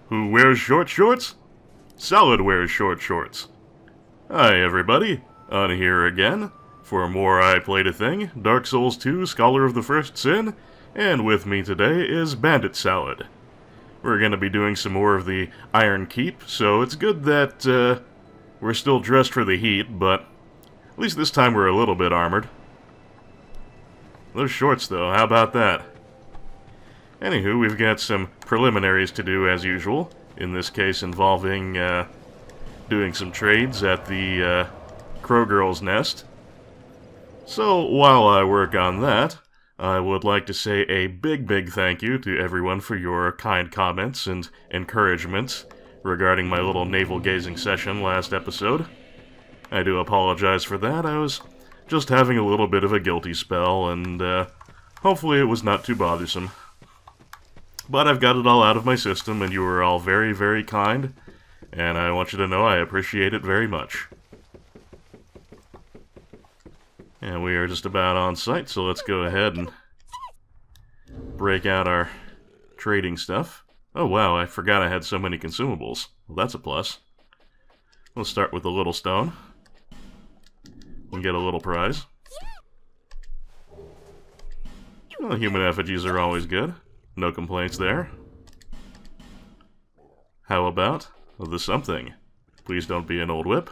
Who wears short shorts? Salad wears short shorts. Hi everybody, on here again, for more I Played a Thing, Dark Souls 2, Scholar of the First Sin, and with me today is Bandit Salad. We're gonna be doing some more of the Iron Keep, so it's good that, we're still dressed for the heat, but at least this time we're a little bit armored. Those shorts though, how about that? Anywho, we've got some preliminaries to do as usual, in this case involving, doing some trades at the, Crow Girl's nest. So, while I work on that, I would like to say a big thank you to everyone for your kind comments and encouragement regarding my little navel-gazing session last episode. I do apologize for that. I was just having a little bit of a guilty spell, and, hopefully it was not too bothersome. But I've got it all out of my system, and you were all very kind, and I want you to know I appreciate it very much. And we are just about on site, so let's go ahead and break out our trading stuff. Oh wow, I forgot I had so many consumables. Well, that's a plus. We'll start with a little stone. And get a little prize. Well, human effigies are always good. No complaints there. How about the something? Please don't be an old whip.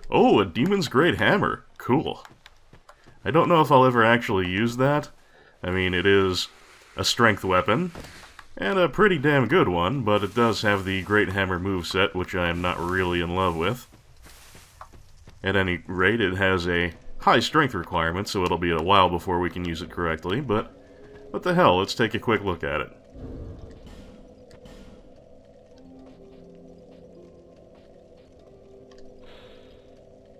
Oh, a Demon's Great Hammer. Cool. I don't know if I'll ever actually use that. I mean, it is a strength weapon, and a pretty damn good one, but it does have the Great Hammer moveset, which I am not really in love with. At any rate, it has a high strength requirement, so it'll be a while before we can use it correctly, but what the hell, let's take a quick look at it.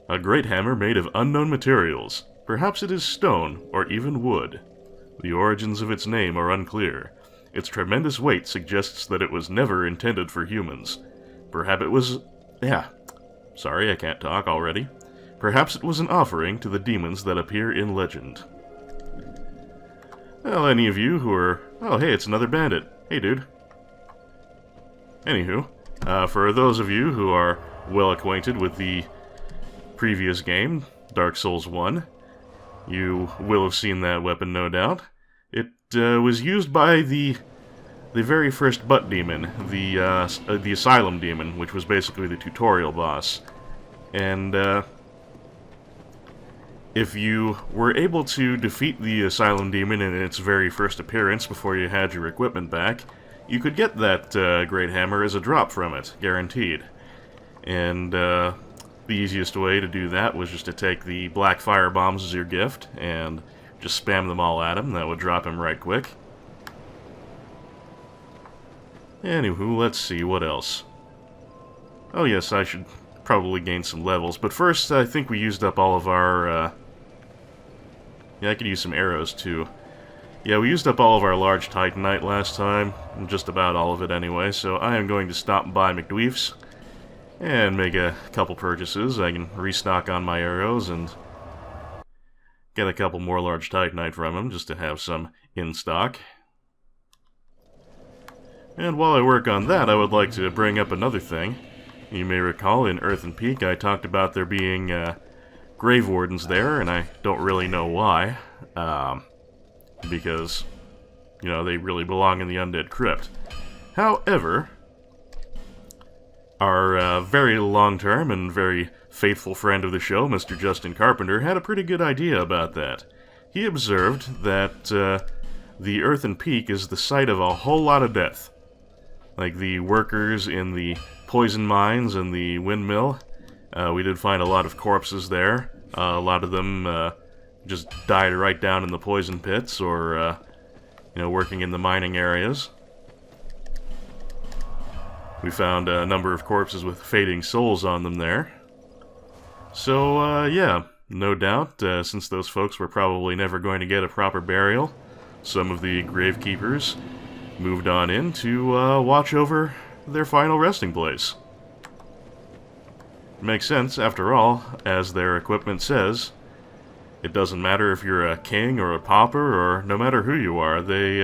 A great hammer made of unknown materials. Perhaps it is stone, or even wood. The origins of its name are unclear. Its tremendous weight suggests that it was never intended for humans. Perhaps it was... Sorry, I can't talk already. Perhaps it was an offering to the demons that appear in legend. Well, any of you who are... Oh, hey, it's another bandit. Hey, dude. Anywho, for those of you who are well acquainted with the previous game, Dark Souls 1, you will have seen that weapon, no doubt. It was used by the very first butt demon, the Asylum demon, which was basically the tutorial boss. And, if you were able to defeat the Asylum demon in its very first appearance before you had your equipment back, you could get that Great Hammer as a drop from it, guaranteed. And the easiest way to do that was just to take the black fire bombs as your gift and just spam them all at him. That would drop him right quick. Anywho, let's see, what else? Oh yes, I should probably gain some levels, but first I think we used up all of our, yeah, I could use some arrows too. Yeah, we used up all of our large Titanite last time, just about all of it anyway, so I am going to stop by McDweef's and make a couple purchases. I can restock on my arrows and get a couple more large Titanite from him, just to have some in stock. And while I work on that, I would like to bring up another thing. You may recall in Earthen Peak I talked about there being grave wardens there, and I don't really know why. Because, you know, they really belong in the Undead Crypt. However, our very long-term and very faithful friend of the show, Mr. Justin Carpenter, had a pretty good idea about that. He observed that the Earthen Peak is the site of a whole lot of death. Like the workers in the poison mines and the windmill. We did find a lot of corpses there. A lot of them just died right down in the poison pits or, you know, working in the mining areas. We found a number of corpses with fading souls on them there. So, yeah, no doubt, since those folks were probably never going to get a proper burial, some of the gravekeepers moved on in to watch over their final resting place. Makes sense, after all, as their equipment says, It doesn't matter if you're a king or a pauper or no matter who you are, they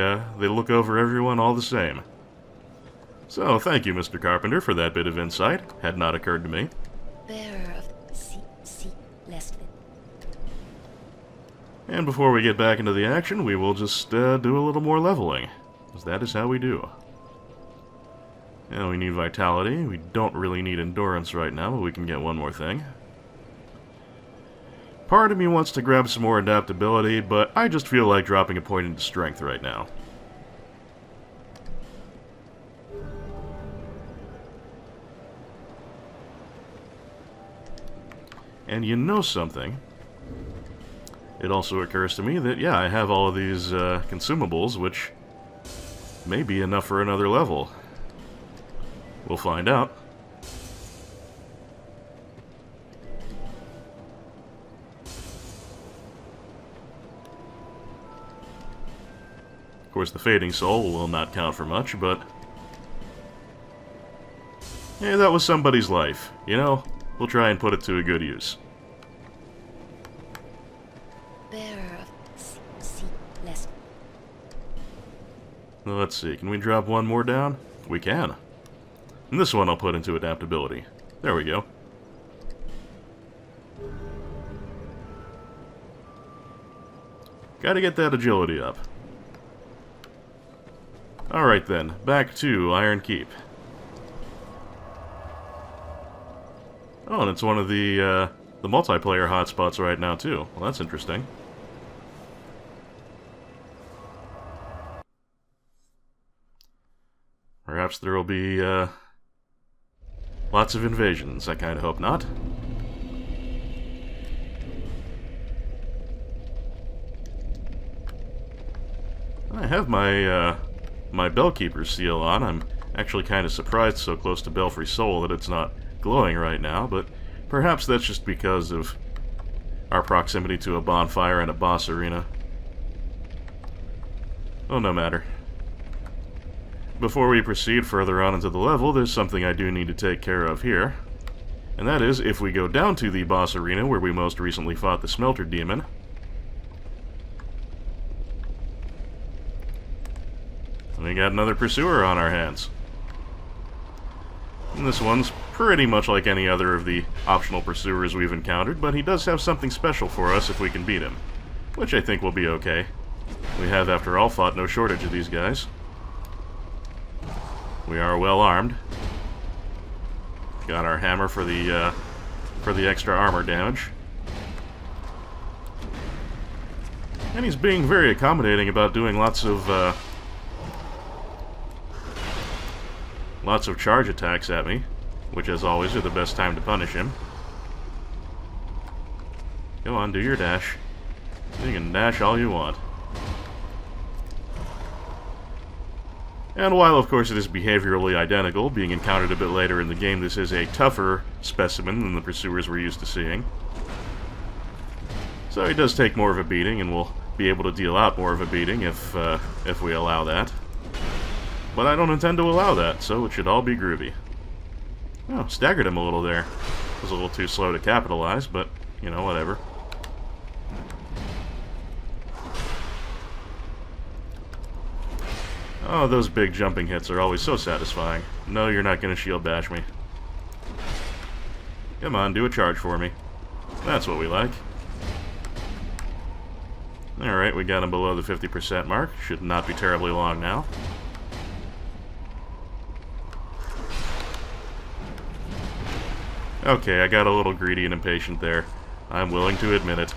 look over everyone all the same. So, thank you, Mr. Carpenter, for that bit of insight. Had not occurred to me. Bearer of lest. And before we get back into the action, we will just do a little more leveling, because that is how we do. And we need vitality. We don't really need endurance right now, but we can get one more thing. Part of me wants to grab some more adaptability, but I just feel like dropping a point into strength right now. And you know something? It also occurs to me that, yeah, I have all of these consumables, which may be enough for another level. We'll find out. Of course, the Fading Soul will not count for much, but... hey, that was somebody's life, you know? We'll try and put it to a good use. Bearer of lest. Well, let's see, can we drop one more down? We can. And this one I'll put into adaptability. There we go. Gotta get that agility up. Alright then, back to Iron Keep. Oh, and it's one of the multiplayer hotspots right now, too. Well, that's interesting. Perhaps there will be, lots of invasions. I kind of hope not. I have my, my Bellkeeper seal on. I'm actually kind of surprised so close to Belfry Sol that it's not glowing right now, but perhaps that's just because of our proximity to a bonfire and a boss arena. Oh, no matter. Before we proceed further on into the level, there's something I do need to take care of here. And that is, if we go down to the boss arena where we most recently fought the Smelter Demon, we got another Pursuer on our hands. And this one's pretty much like any other of the optional Pursuers we've encountered, but he does have something special for us if we can beat him. Which I think will be okay. We have, after all, fought no shortage of these guys. We are well armed. Got our hammer for the extra armor damage. And he's being very accommodating about doing lots of charge attacks at me, which, as always, are the best time to punish him. Go on, do your dash. You can dash all you want. And while, of course, it is behaviorally identical, being encountered a bit later in the game, this is a tougher specimen than the Pursuers we're used to seeing. So he does take more of a beating, and we'll be able to deal out more of a beating if we allow that. But I don't intend to allow that, so it should all be groovy. Oh, staggered him a little there. Was a little too slow to capitalize, but, you know, whatever. Oh, those big jumping hits are always so satisfying. No, you're not going to shield bash me. Come on, do a charge for me. That's what we like. Alright, we got him below the 50% mark. Should not be terribly long now. Okay, I got a little greedy and impatient there. I'm willing to admit it.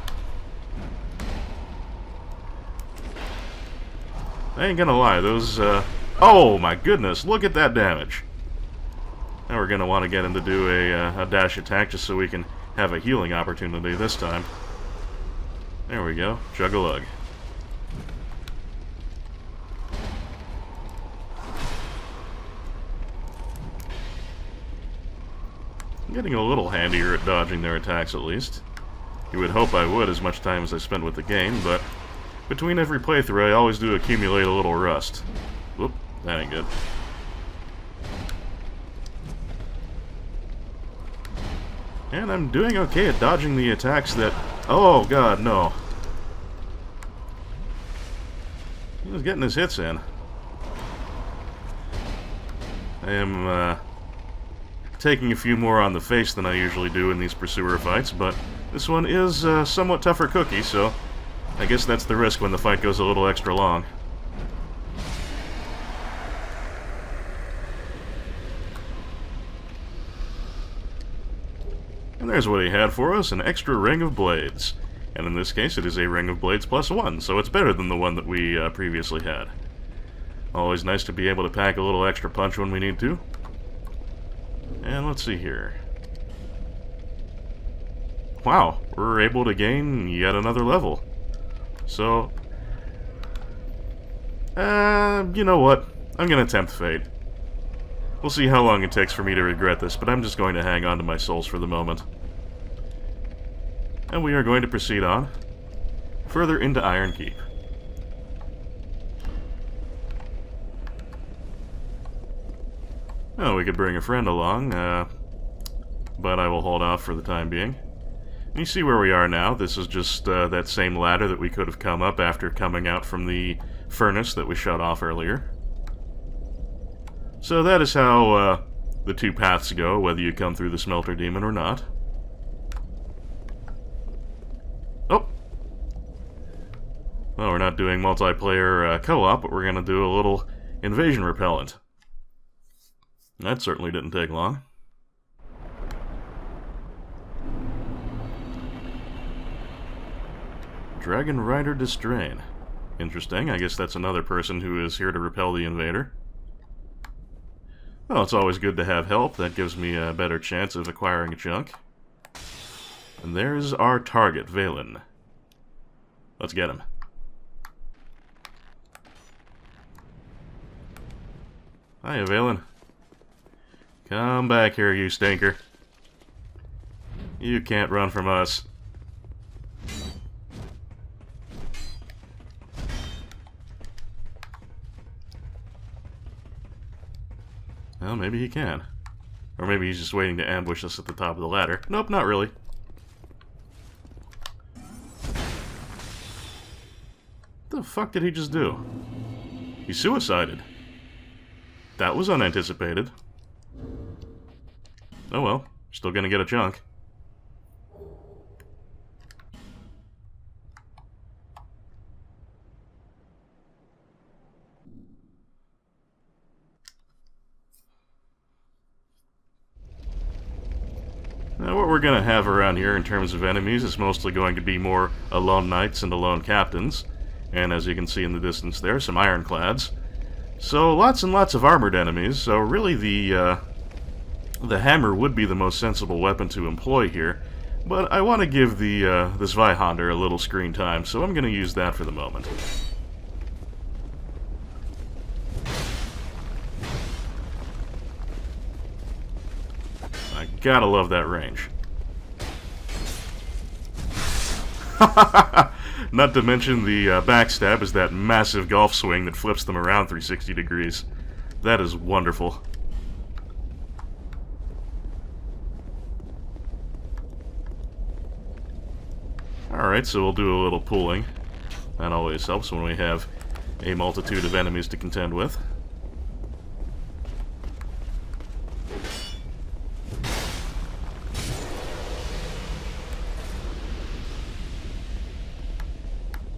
I ain't gonna lie, those, oh my goodness, look at that damage! Now we're gonna want to get him to do a dash attack just so we can have a healing opportunity this time. There we go, chug-a-lug. I'm getting a little handier at dodging their attacks, at least. You would hope I would, as much time as I spent with the game, but between every playthrough I always do accumulate a little rust. Whoop, that ain't good. And I'm doing okay at dodging the attacks that Oh, God, no. He was getting his hits in. I am taking a few more on the face than I usually do in these pursuer fights, but this one is a somewhat tougher cookie, so I guess that's the risk when the fight goes a little extra long. And there's what he had for us, an extra ring of blades. And in this case, it is a ring of blades +1, so it's better than the one that we previously had. Always nice to be able to pack a little extra punch when we need to. And let's see here. Wow, we're able to gain yet another level. So, you know what? I'm gonna tempt fate. We'll see how long it takes for me to regret this, but I'm just going to hang on to my souls for the moment. And we are going to proceed on further into Iron Keep. Oh, we could bring a friend along, but I will hold off for the time being. And you see where we are now. This is just that same ladder that we could have come up after coming out from the furnace that we shut off earlier. So that is how the two paths go, whether you come through the Smelter Demon or not. Oh! Well, we're not doing multiplayer co-op, but we're going to do a little invasion repellent. That certainly didn't take long. Dragon Rider Distrain. Interesting. I guess that's another person who is here to repel the invader. Well, it's always good to have help. That gives me a better chance of acquiring a chunk. And there's our target, Valen. Let's get him. Hiya, Valen. Come back here, you stinker. You can't run from us. Well, maybe he can. Or maybe he's just waiting to ambush us at the top of the ladder. Nope, not really. What the fuck did he just do? He suicided. That was unanticipated. Oh well, still gonna get a chunk. Now what we're gonna have around here in terms of enemies is mostly going to be more alone knights and alone captains. And as you can see in the distance there, some ironclads. So lots and lots of armored enemies, so really the hammer would be the most sensible weapon to employ here, but I want to give the Zweihander a little screen time, so I'm going to use that for the moment. I gotta love that range. Not to mention the backstab is that massive golf swing that flips them around 360 degrees. That is wonderful. Alright, so we'll do a little pooling. That always helps when we have a multitude of enemies to contend with.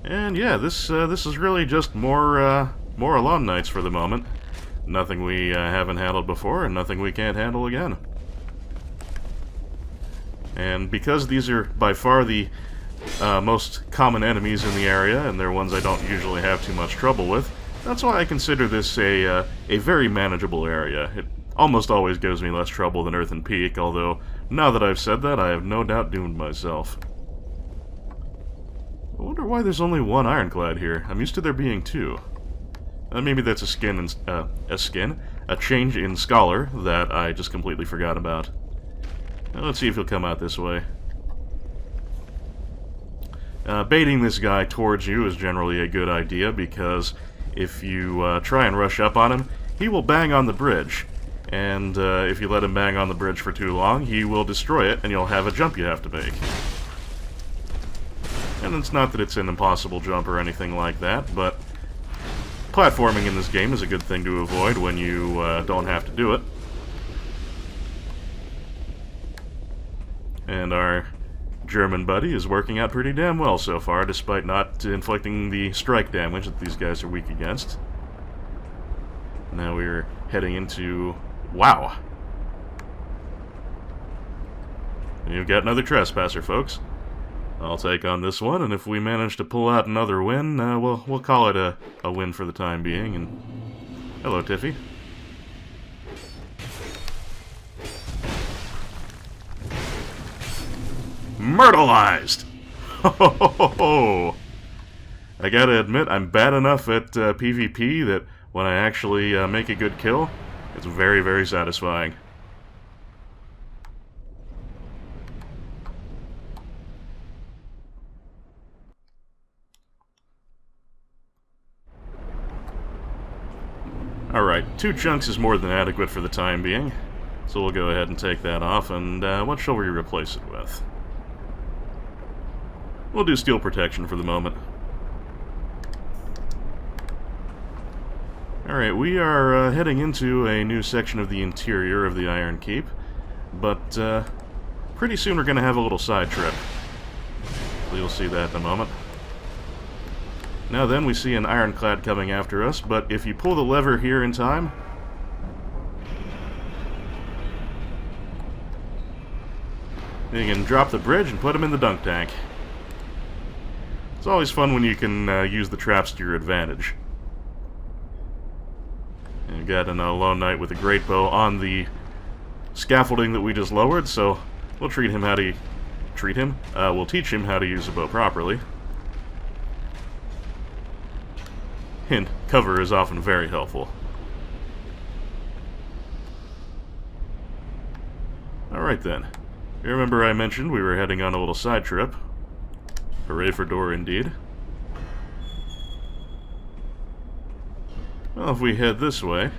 And yeah, this is really just more alone knights for the moment. Nothing we haven't handled before, and nothing we can't handle again. And because these are by far the most common enemies in the area, and they're ones I don't usually have too much trouble with, that's why I consider this a very manageable area. It almost always gives me less trouble than Earthen Peak, although now that I've said that, I have no doubt doomed myself. I wonder why there's only one ironclad here. I'm used to there being two. Maybe that's a change in Scholar that I just completely forgot about. Now, let's see if he'll come out this way. Baiting this guy towards you is generally a good idea, because if you try and rush up on him, he will bang on the bridge. And if you let him bang on the bridge for too long, he will destroy it, and you'll have a jump you have to make. And it's not that it's an impossible jump or anything like that, but platforming in this game is a good thing to avoid when you don't have to do it. And our German buddy is working out pretty damn well so far, despite not inflicting the strike damage that these guys are weak against. Now we're heading into... Wow! You've got another trespasser, folks. I'll take on this one, and if we manage to pull out another win, we'll call it a win for the time being. And hello, Tiffy. Myrtleized! Ho ho ho ho! I gotta admit, I'm bad enough at PvP that when I actually make a good kill, it's very, very satisfying. Alright, 2 chunks is more than adequate for the time being, so we'll go ahead and take that off, and what shall we replace it with? We'll do steel protection for the moment. Alright, we are heading into a new section of the interior of the Iron Keep, but pretty soon we're going to have a little side trip. You'll see that in a moment. Now then, we see an ironclad coming after us, but if you pull the lever here in time, you can drop the bridge and put him in the dunk tank. It's always fun when you can use the traps to your advantage. And we've got an lone knight with a great bow on the scaffolding that we just lowered, so we'll treat him how to... Treat him? We'll teach him how to use a bow properly. Hint, cover is often very helpful. Alright then. You remember I mentioned we were heading on a little side trip. Hooray for Dora indeed. Well, if we head this way,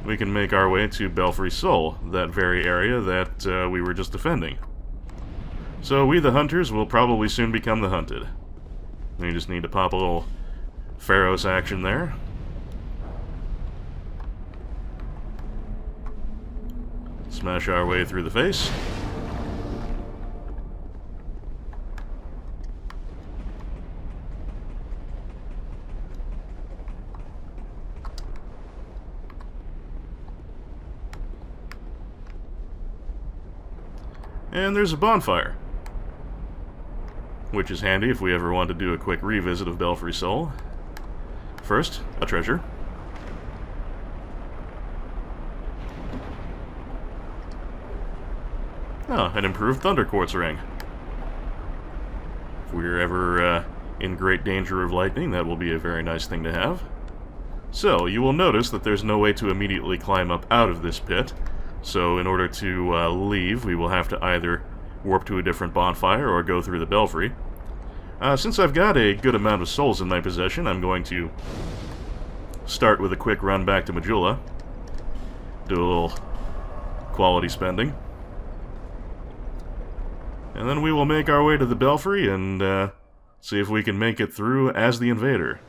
we can make our way to Belfry Sol, that very area that we were just defending. So we the hunters will probably soon become the hunted. We just need to pop a little Pharaoh's action there. Smash our way through the face. And there's a bonfire, which is handy if we ever want to do a quick revisit of Belfry Sol. First, a treasure. Oh, an improved Thunder Quartz ring. If we're ever in great danger of lightning, that will be a very nice thing to have. So, you will notice that there's no way to immediately climb up out of this pit, so in order to leave, we will have to either warp to a different bonfire or go through the belfry. Since I've got a good amount of souls in my possession, I'm going to start with a quick run back to Majula. Do a little quality spending. And then we will make our way to the belfry and see if we can make it through as the invader.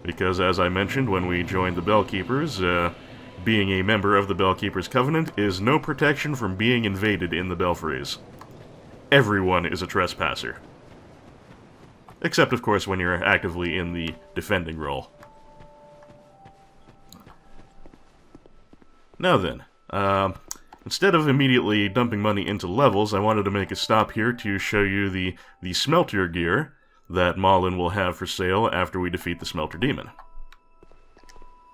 Because, as I mentioned when we joined the Bellkeepers, being a member of the Bellkeepers Covenant is no protection from being invaded in the belfries. Everyone is a trespasser. Except, of course, when you're actively in the defending role. Now then, instead of immediately dumping money into levels, I wanted to make a stop here to show you the smelter gear that Malin will have for sale after we defeat the Smelter Demon.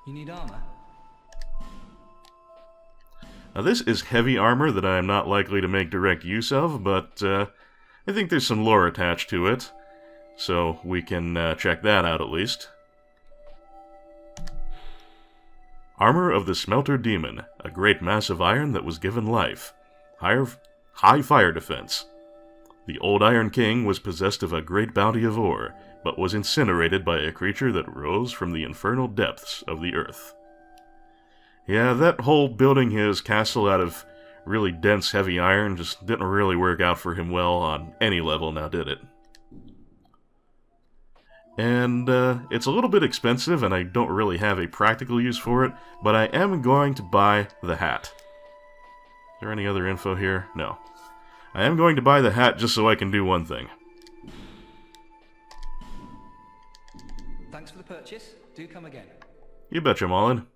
You need armor? Now this is heavy armor that I am not likely to make direct use of, but I think there's some lore attached to it, so we can check that out at least. Armor of the Smelter Demon, a great mass of iron that was given life. High fire defense. The old Iron King was possessed of a great bounty of ore, but was incinerated by a creature that rose from the infernal depths of the earth. Yeah, that whole building his castle out of really dense heavy iron just didn't really work out for him well on any level, now did it? And it's a little bit expensive, and I don't really have a practical use for it, but I am going to buy the hat. Is there any other info here? No. I am going to buy the hat just so I can do one thing. Thanks for the purchase. Do come again. You betcha, Mullen.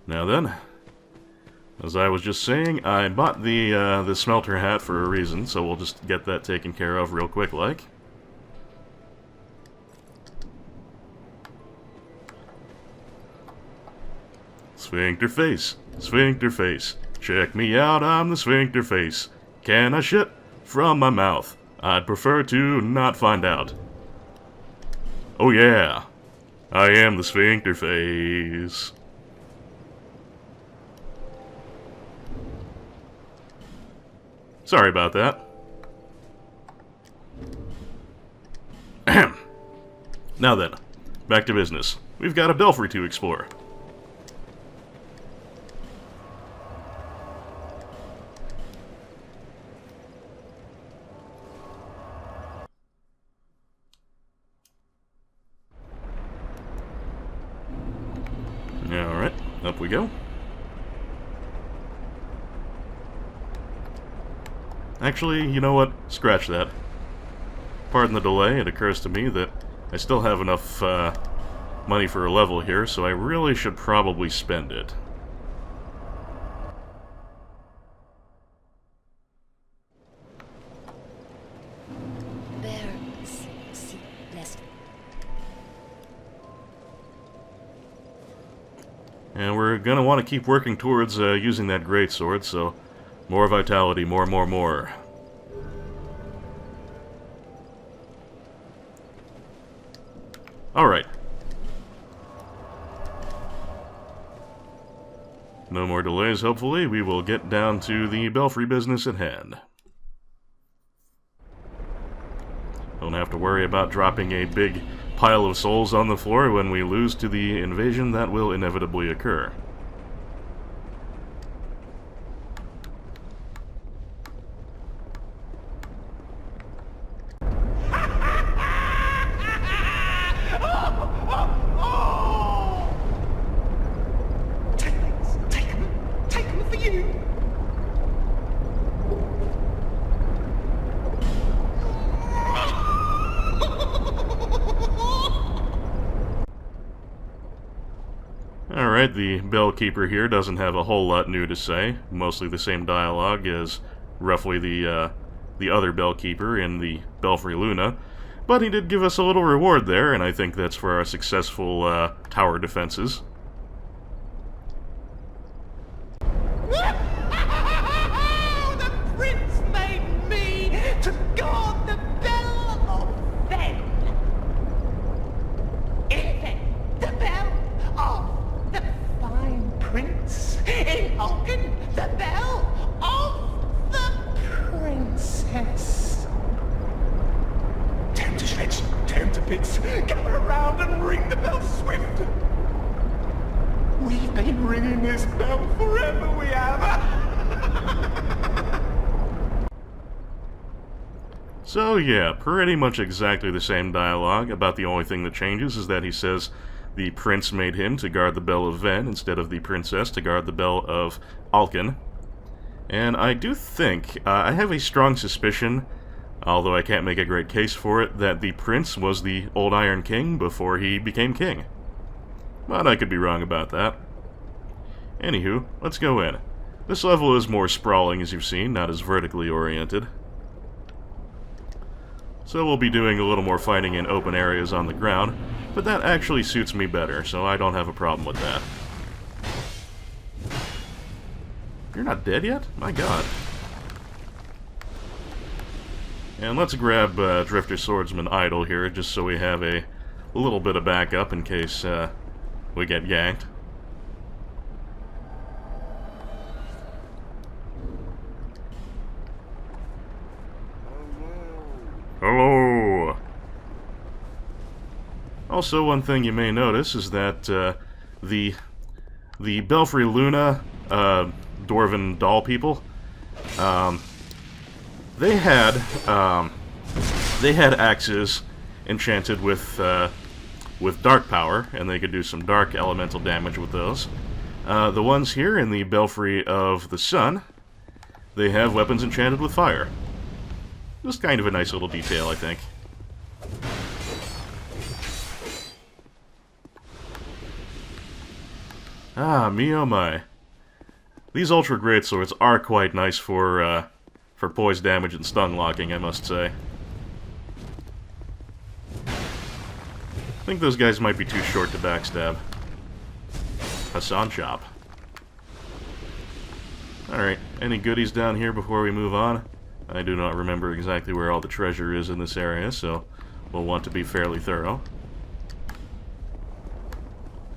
Now then, as I was just saying, I bought the smelter hat for a reason, so we'll just get that taken care of real quick, like. Sphincter-Face, Sphincter-Face, check me out, I'm the Sphincter-Face. Can I shit from my mouth? I'd prefer to not find out. Oh yeah, I am the Sphincter-Face. Sorry about that. Ahem. Now then, back to business. We've got a belfry to explore. Alright, up we go. Actually, you know what? Scratch that. Pardon the delay, it occurs to me that I still have enough money for a level here, so I really should probably spend it. And we're gonna want to keep working towards using that greatsword, so more vitality, more. Alright. No more delays, hopefully. We will get down to the belfry business at hand. Don't have to worry about dropping a big pile of souls on the floor when we lose to the invasion that will inevitably occur. Alright, the bellkeeper here doesn't have a whole lot new to say. Mostly the same dialogue as roughly the other bellkeeper in the Belfry Luna. But he did give us a little reward there, and I think that's for our successful tower defenses. The prince made me to guard the bell of Fen. The bell of the fine prince. In Hulken, the bell of the princess. Time to stretch, time to bits. Gather around and ring the bell swift. We've been ringing this bell forever, we have. So yeah, pretty much exactly the same dialogue. About the only thing that changes is that he says the prince made him to guard the bell of Ven instead of the princess to guard the bell of Alken. And I do think, I have a strong suspicion, although I can't make a great case for it, that the prince was the Old Iron King before he became king. But I could be wrong about that. Anywho, let's go in. This level is more sprawling, as you've seen, not as vertically oriented. So we'll be doing a little more fighting in open areas on the ground, but that actually suits me better, so I don't have a problem with that. You're not dead yet? My god. And let's grab Drifter Swordsman Idol here, just so we have a little bit of backup in case we get yanked. Hello! Also, one thing you may notice is that the Belfry Luna Dwarven doll people, they had axes enchanted with dark power, and they could do some dark elemental damage with those. The ones here in the Belfry of the Sun, they have weapons enchanted with fire. Just kind of a nice little detail, I think. Ah, me oh my. These Ultra Greatswords are quite nice for poise damage and stun locking, I must say. I think those guys might be too short to backstab. Hassan Chop. Alright, any goodies down here before we move on? I do not remember exactly where all the treasure is in this area, so we'll want to be fairly thorough.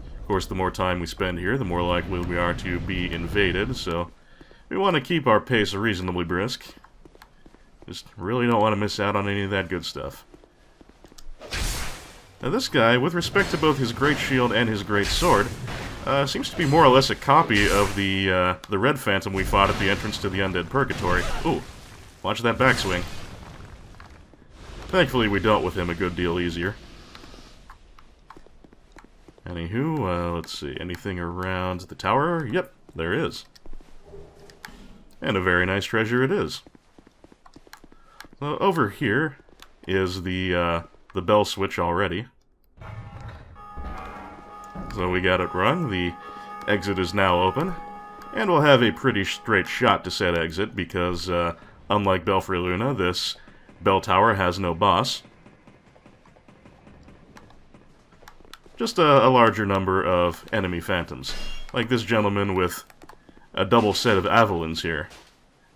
Of course, the more time we spend here, the more likely we are to be invaded, so we want to keep our pace reasonably brisk. Just really don't want to miss out on any of that good stuff. Now this guy, with respect to both his great shield and his great sword, seems to be more or less a copy of the Red Phantom we fought at the entrance to the Undead Purgatory. Ooh, watch that backswing. Thankfully we dealt with him a good deal easier. Anywho, let's see, anything around the tower? Yep, there is. And a very nice treasure it is. So over here is the bell switch already. So we got it rung, the exit is now open, and we'll have a pretty straight shot to said exit because, unlike Belfry Luna, this bell tower has no boss. Just a larger number of enemy phantoms, like this gentleman with a double set of Avalons here.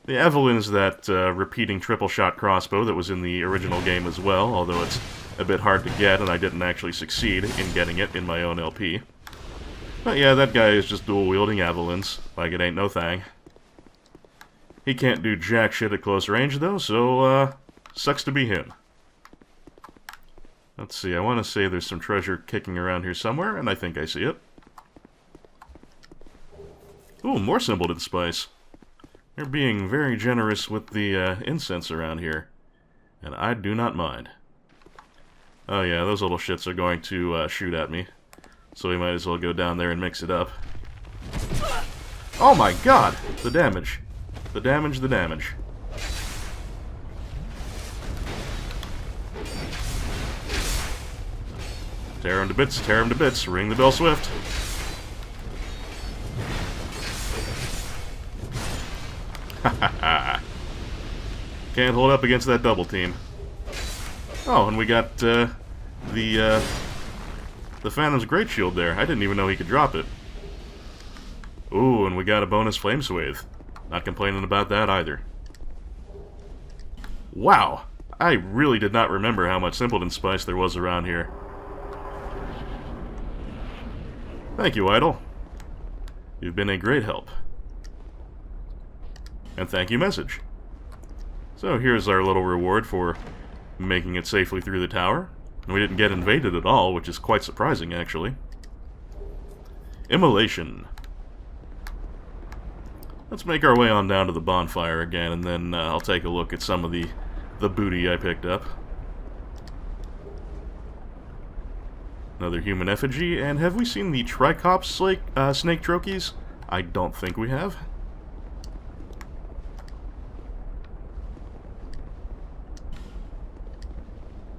The Avalon's that repeating triple-shot crossbow that was in the original game as well, although it's a bit hard to get and I didn't actually succeed in getting it in my own LP. But yeah, that guy is just dual-wielding Avalons, like it ain't no thing. He can't do jack shit at close range though, so sucks to be him. Let's see, I want to say there's some treasure kicking around here somewhere, and I think I see it. Ooh, more Symbolded Spice. They're being very generous with the incense around here, and I do not mind. Oh yeah, those little shits are going to shoot at me, so we might as well go down there and mix it up. Oh my god! The damage. The damage, the damage. Tear him to bits, ring the bell swift. Can't hold up against that double team. Oh, and we got the Phantom's Great Shield there. I didn't even know he could drop it. Ooh, and we got a bonus Flame Swathe. Not complaining about that either. Wow, I really did not remember how much Simpleton Spice there was around here. Thank you, Idol. You've been a great help. And thank you, message. So here's our little reward for making it safely through the tower. And we didn't get invaded at all, which is quite surprising, actually. Immolation. Let's make our way on down to the bonfire again, and then I'll take a look at some of the booty I picked up. Another human effigy, and have we seen the Tricops snake trochees? I don't think we have.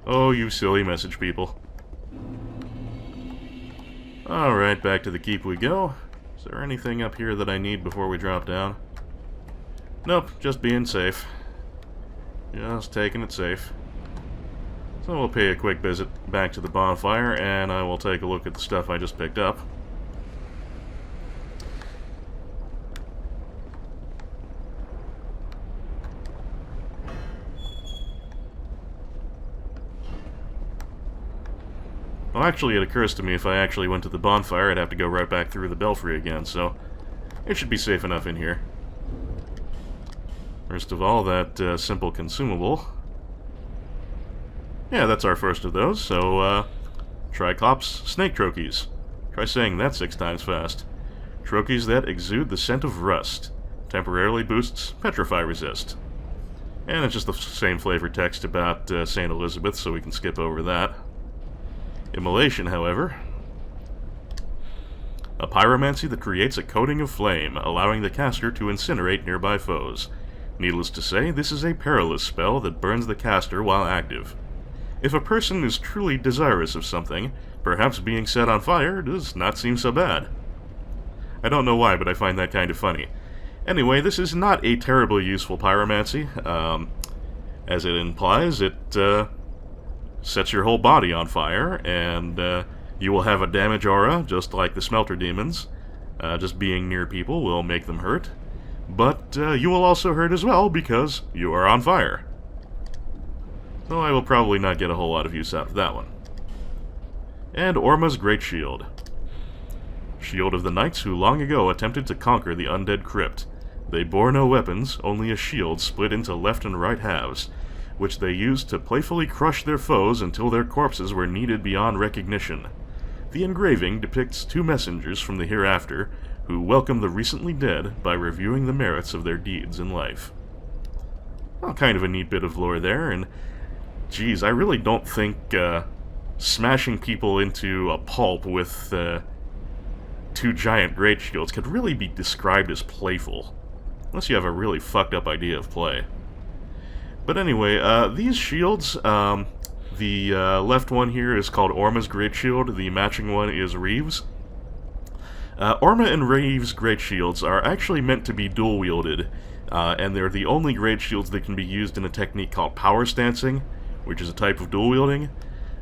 Oh, you silly message people. Alright, back to the keep we go. Is there anything up here that I need before we drop down? Nope, just being safe. Just taking it safe. So we'll pay a quick visit back to the bonfire, and I will take a look at the stuff I just picked up. Well, actually, it occurs to me if I actually went to the bonfire, I'd have to go right back through the belfry again, so it should be safe enough in here. First of all, that simple consumable. Yeah, that's our first of those, so, Triclops snake trochees. Try saying that 6 times fast. Trochees that exude the scent of rust. Temporarily boosts Petrify resist. And it's just the same flavor text about St. Elizabeth, so we can skip over that. Immolation, however. A pyromancy that creates a coating of flame, allowing the caster to incinerate nearby foes. Needless to say, this is a perilous spell that burns the caster while active. If a person is truly desirous of something, perhaps being set on fire does not seem so bad. I don't know why, but I find that kind of funny. Anyway, this is not a terribly useful pyromancy. As it implies, it sets your whole body on fire, and you will have a damage aura, just like the Smelter demons. Just being near people will make them hurt. But you will also hurt as well, because you are on fire. So I will probably not get a whole lot of use out of that one. And Orma's Great Shield. Shield of the knights who long ago attempted to conquer the undead crypt. They bore no weapons, only a shield split into left and right halves, which they used to playfully crush their foes until their corpses were needed beyond recognition. The engraving depicts two messengers from the hereafter who welcome the recently dead by reviewing the merits of their deeds in life. Well, kind of a neat bit of lore there, and geez, I really don't think smashing people into a pulp with two giant great shields could really be described as playful, unless you have a really fucked up idea of play. But anyway, these shields, the left one here is called Orma's Great Shield, the matching one is Reeves'. Orma and Reeves' Great Shields are actually meant to be dual-wielded, and they're the only Great Shields that can be used in a technique called Power Stancing, which is a type of dual-wielding.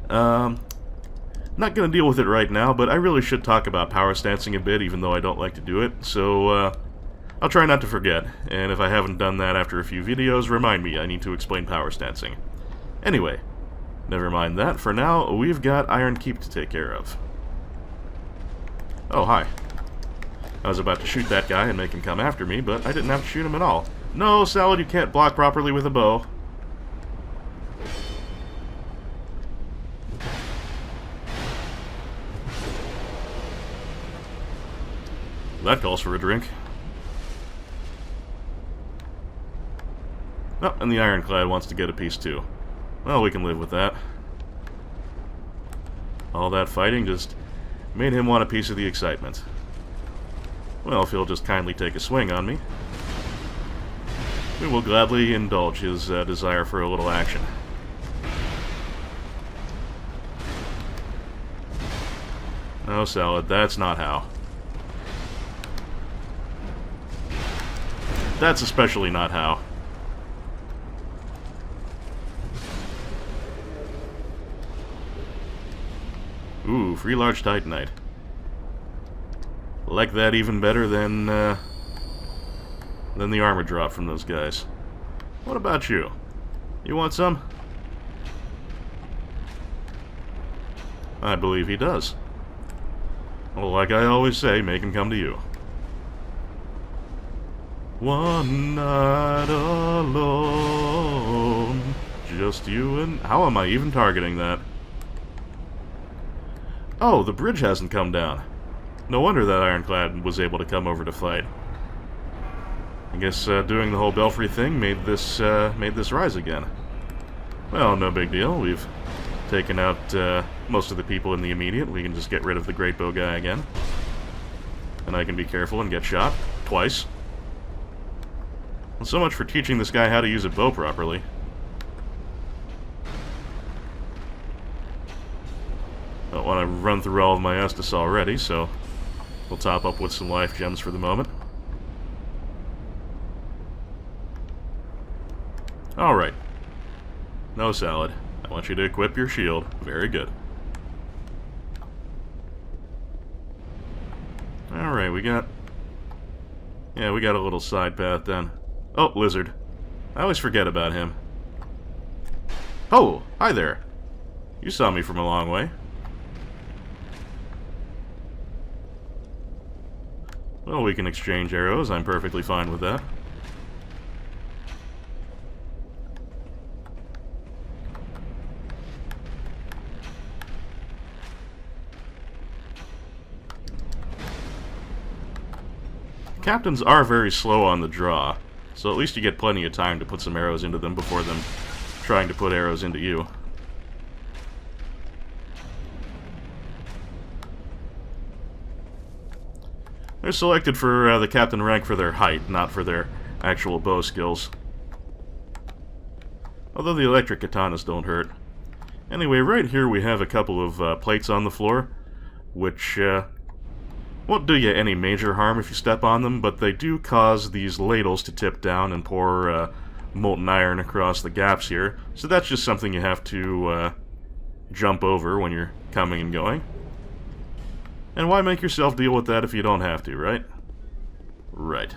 Not going to deal with it right now, but I really should talk about Power Stancing a bit, even though I don't like to do it, so I'll try not to forget, and if I haven't done that after a few videos, remind me I need to explain Power Stancing. Anyway, never mind that. For now, we've got Iron Keep to take care of. Oh, hi. I was about to shoot that guy and make him come after me, but I didn't have to shoot him at all. No, Salad, you can't block properly with a bow. That calls for a drink. Oh, and the Ironclad wants to get a piece too. Well, we can live with that. All that fighting just made him want a piece of the excitement. Well, if he'll just kindly take a swing on me, we will gladly indulge his desire for a little action. No, Salad, that's not how. That's especially not how. Ooh, free large Titanite. Like that even better than the armor drop from those guys. What about you? You want some? I believe he does. Well, like I always say, make him come to you. One night alone, just you and... How am I even targeting that? Oh, the bridge hasn't come down. No wonder that Ironclad was able to come over to fight. I guess doing the whole Belfry thing made this rise again. Well, no big deal. We've taken out most of the people in the immediate. We can just get rid of the Great Bow guy again. And I can be careful and get shot. Twice. Well, so much for teaching this guy how to use a bow properly. I don't want to run through all of my Estus already, so we'll top up with some life gems for the moment. Alright. No, Salad. I want you to equip your shield. Very good. Alright, we got... Yeah, we got a little side path then. Oh, Lizard. I always forget about him. Oh, hi there. You saw me from a long way. Well, we can exchange arrows. I'm perfectly fine with that. Captains are very slow on the draw, So at least you get plenty of time to put some arrows into them before them trying to put arrows into you. They're selected for the captain rank for their height, not for their actual bow skills. Although the electric katanas don't hurt. Anyway, right here we have a couple of plates on the floor, which won't do you any major harm if you step on them, but they do cause these ladles to tip down and pour molten iron across the gaps here. So that's just something you have to jump over when you're coming and going. And why make yourself deal with that if you don't have to, right? Right.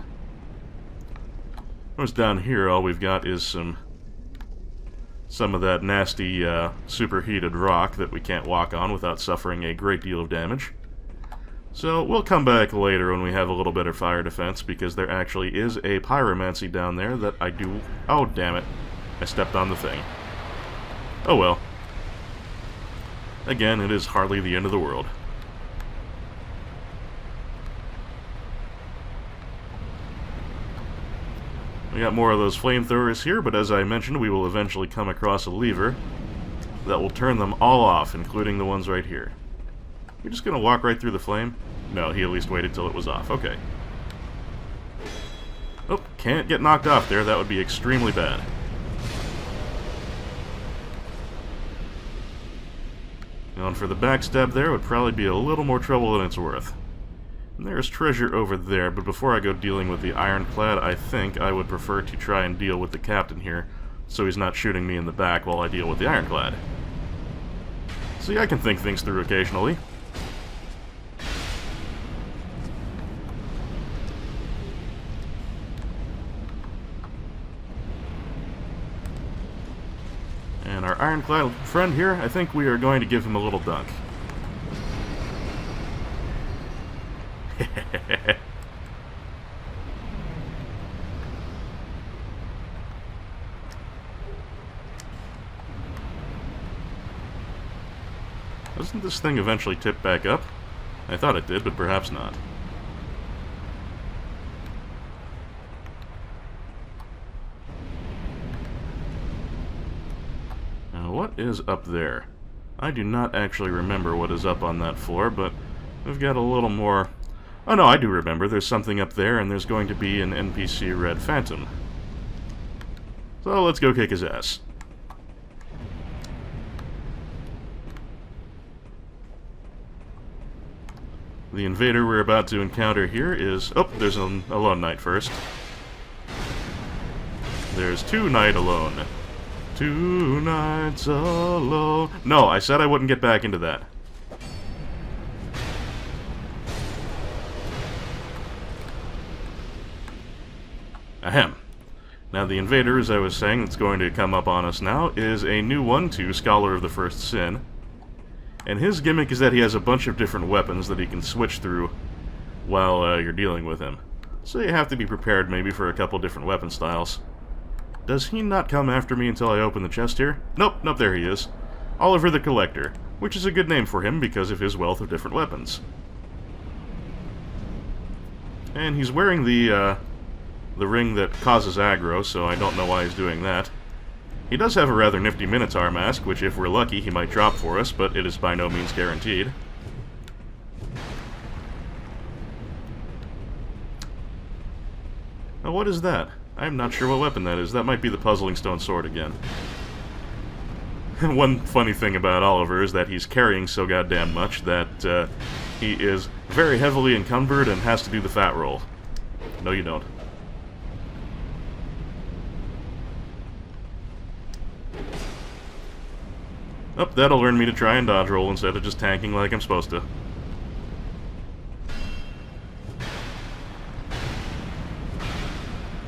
What's down here, all we've got is some of that nasty superheated rock that we can't walk on without suffering a great deal of damage. So we'll come back later when we have a little better fire defense, because there actually is a pyromancy down there that I do... Oh, damn it. I stepped on the thing. Oh well. Again, it is hardly the end of the world. We got more of those flamethrowers here, but as I mentioned, we will eventually come across a lever that will turn them all off, including the ones right here. You're just gonna walk right through the flame? No, he at least waited till it was off. Okay. Oh, can't get knocked off there. That would be extremely bad. Going for the backstab there would probably be a little more trouble than it's worth. And there's treasure over there, but before I go dealing with the ironclad, I think I would prefer to try and deal with the captain here, so he's not shooting me in the back while I deal with the ironclad. See, I can think things through occasionally. And our ironclad friend here, I think we are going to give him a little dunk. Doesn't this thing eventually tip back up? I thought it did, but perhaps not. Now, what is up there? I do not actually remember what is up on that floor, but we've got a little more... Oh no, I do remember. There's something up there, and there's going to be an NPC Red Phantom. So let's go kick his ass. The invader we're about to encounter here is... Oh, there's an Alone Knight first. There's two Knight Alone. Two Knights Alone. No, I said I wouldn't get back into that. Ahem. Now the invader, as I was saying, that's going to come up on us now, is a new one to Scholar of the First Sin. And his gimmick is that he has a bunch of different weapons that he can switch through while you're dealing with him. So you have to be prepared maybe for a couple different weapon styles. Does he not come after me until I open the chest here? Nope, nope, there he is. Oliver the Collector, which is a good name for him because of his wealth of different weapons. And he's wearing the ring that causes aggro, so I don't know why he's doing that. He does have a rather nifty Minotaur mask, which if we're lucky he might drop for us, but it is by no means guaranteed. Now what is that? I'm not sure what weapon that is. That might be the Puzzling Stone Sword again. One funny thing about Oliver is that he's carrying so goddamn much that he is very heavily encumbered and has to do the fat roll. No, you don't. Oh, that'll learn me to try and dodge roll instead of just tanking like I'm supposed to.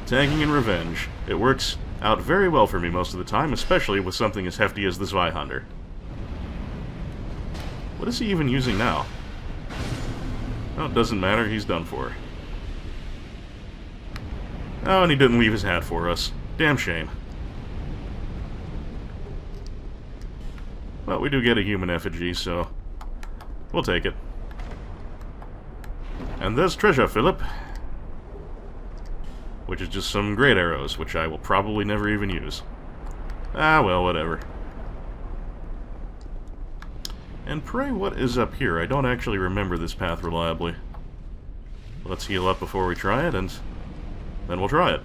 Tanking and revenge. It works out very well for me most of the time, especially with something as hefty as the Zweihänder. What is he even using now? Oh, it doesn't matter, he's done for. Oh, and he didn't leave his hat for us. Damn shame. Well, we do get a human effigy, so we'll take it. And there's treasure, Philip. which is just some great arrows, which I will probably never even use. Ah, well, whatever. And pray, what is up here? I don't actually remember this path reliably. Let's heal up before we try it, and then we'll try it.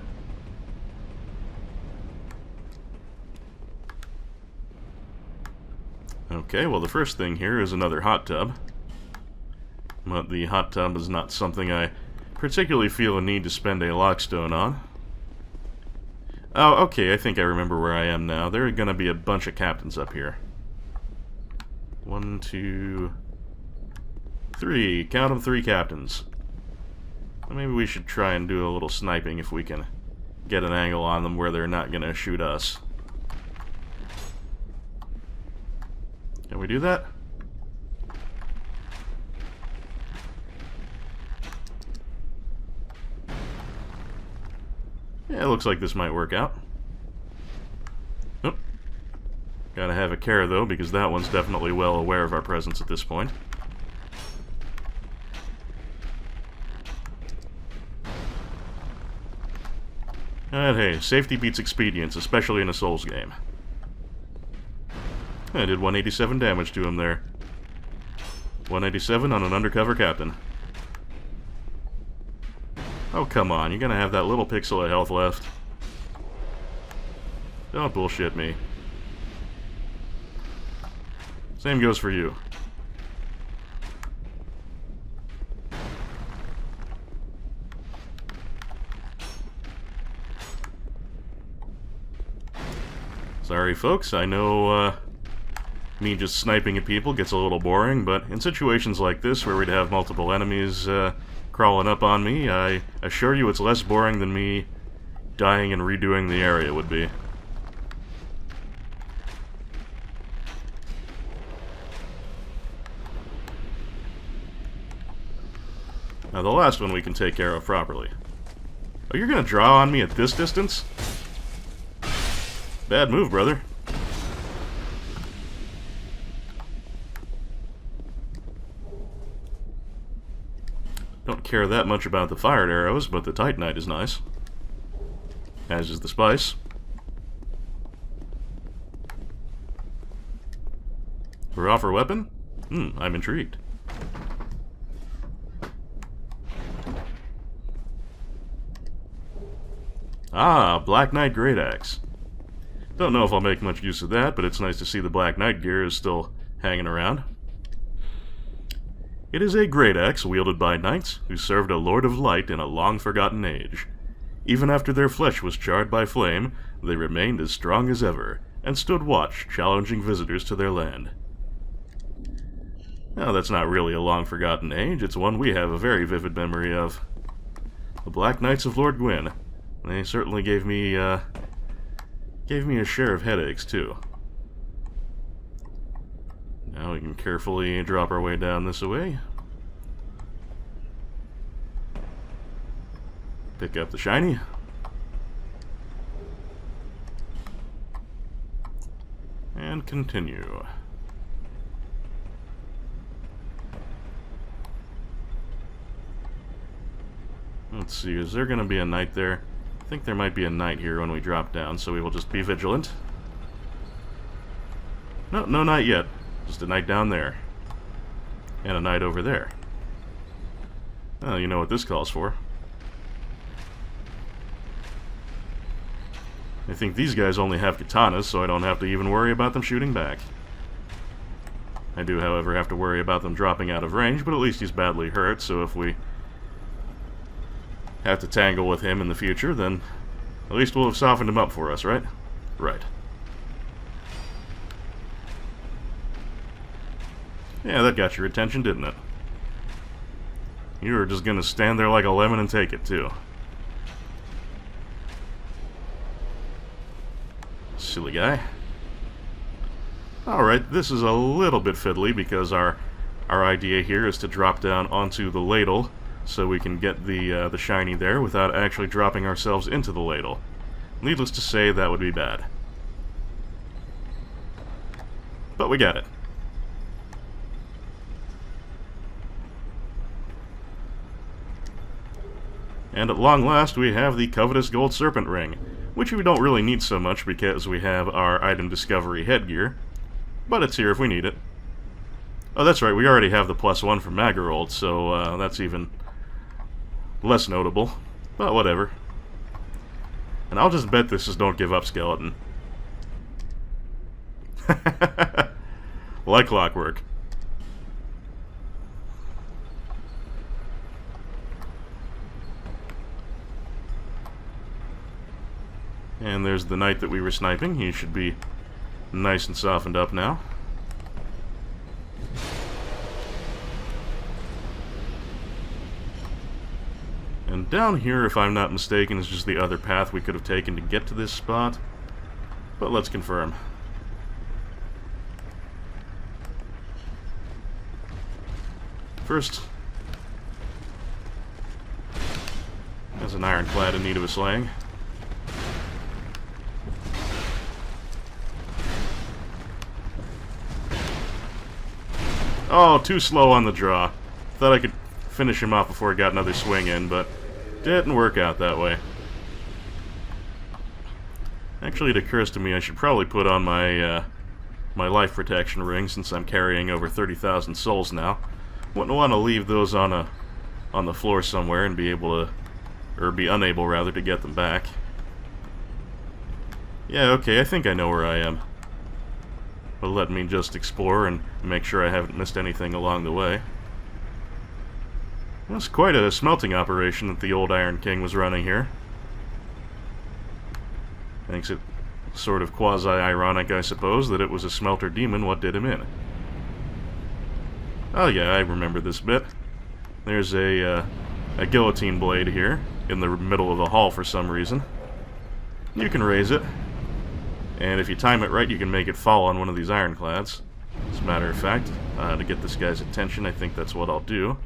Okay, well, the first thing here is another hot tub. But the hot tub is not something I particularly feel a need to spend a lockstone on. Oh, okay, I think I remember where I am now. There are gonna be a bunch of captains up here. 1, 2, 3. Count them, 3 captains. Maybe we should try and do a little sniping if we can get an angle on them where they're not gonna shoot us. Can we do that? Yeah, it looks like this might work out. Oh. Gotta have a care, though, because that one's definitely well aware of our presence at this point. And hey, safety beats expedience, especially in a Souls game. I did 187 damage to him there. 187 on an undercover captain. Oh, come on, you're gonna have that little pixel of health left. Don't bullshit me. Same goes for you. Sorry, folks, I know, me just sniping at people gets a little boring, but in situations like this where we'd have multiple enemies, crawling up on me, I assure you it's less boring than me dying and redoing the area would be. Now the last one we can take care of properly. Oh, you're gonna draw on me at this distance? Bad move, brother. Don't care that much about the fired arrows, but the Titanite is nice. As is the spice. We're off our weapon? I'm intrigued. Ah, Black Knight Great Axe. Don't know if I'll make much use of that, but it's nice to see the Black Knight gear is still hanging around. It is a great axe wielded by knights who served a Lord of Light in a long-forgotten age. Even after their flesh was charred by flame, they remained as strong as ever, and stood watch, challenging visitors to their land. Now, that's not really a long-forgotten age, it's one we have a very vivid memory of. The Black Knights of Lord Gwyn. They certainly gave me a share of headaches, too. Now we can carefully drop our way down this way. Pick up the shiny. And continue. Let's see, is there going to be a knight there? I think there might be a knight here when we drop down, so we will just be vigilant. No, no knight yet. Just a knight down there. And a knight over there. Well, you know what this calls for. I think these guys only have katanas, so I don't have to even worry about them shooting back. I do, however, have to worry about them dropping out of range, but at least he's badly hurt, so if we have to tangle with him in the future, then at least we'll have softened him up for us, right? Right. Yeah, that got your attention, didn't it? You were just gonna stand there like a lemon and take it, too. Silly guy. Alright, this is a little bit fiddly because our idea here is to drop down onto the ladle so we can get the shiny there without actually dropping ourselves into the ladle. Needless to say, that would be bad. But we got it. And at long last, we have the covetous gold serpent ring, which we don't really need so much because we have our item discovery headgear, but it's here if we need it. Oh, that's right, we already have the +1 from Magarold, so that's even less notable, but whatever. And I'll just bet this is Don't Give Up Skeleton. Like clockwork. And there's the knight that we were sniping. He should be nice and softened up now. And down here, if I'm not mistaken, is just the other path we could have taken to get to this spot. But let's confirm. First, there's an ironclad in need of a slaying. Oh, too slow on the draw. Thought I could finish him off before he got another swing in, but didn't work out that way. Actually, it occurs to me I should probably put on my my life protection ring since I'm carrying over 30,000 souls now. Wouldn't want to leave those on the floor somewhere and be able to, or be unable rather, to get them back. Yeah, okay, I think I know where I am. But let me just explore and make sure I haven't missed anything along the way. That's quite a smelting operation that the old Iron King was running here. Makes it sort of quasi-ironic, I suppose, that it was a smelter demon what did him in. Oh yeah, I remember this bit. There's a guillotine blade here, in the middle of the hall for some reason. You can raise it. And if you time it right, you can make it fall on one of these ironclads. As a matter of fact, to get this guy's attention, I think that's what I'll do.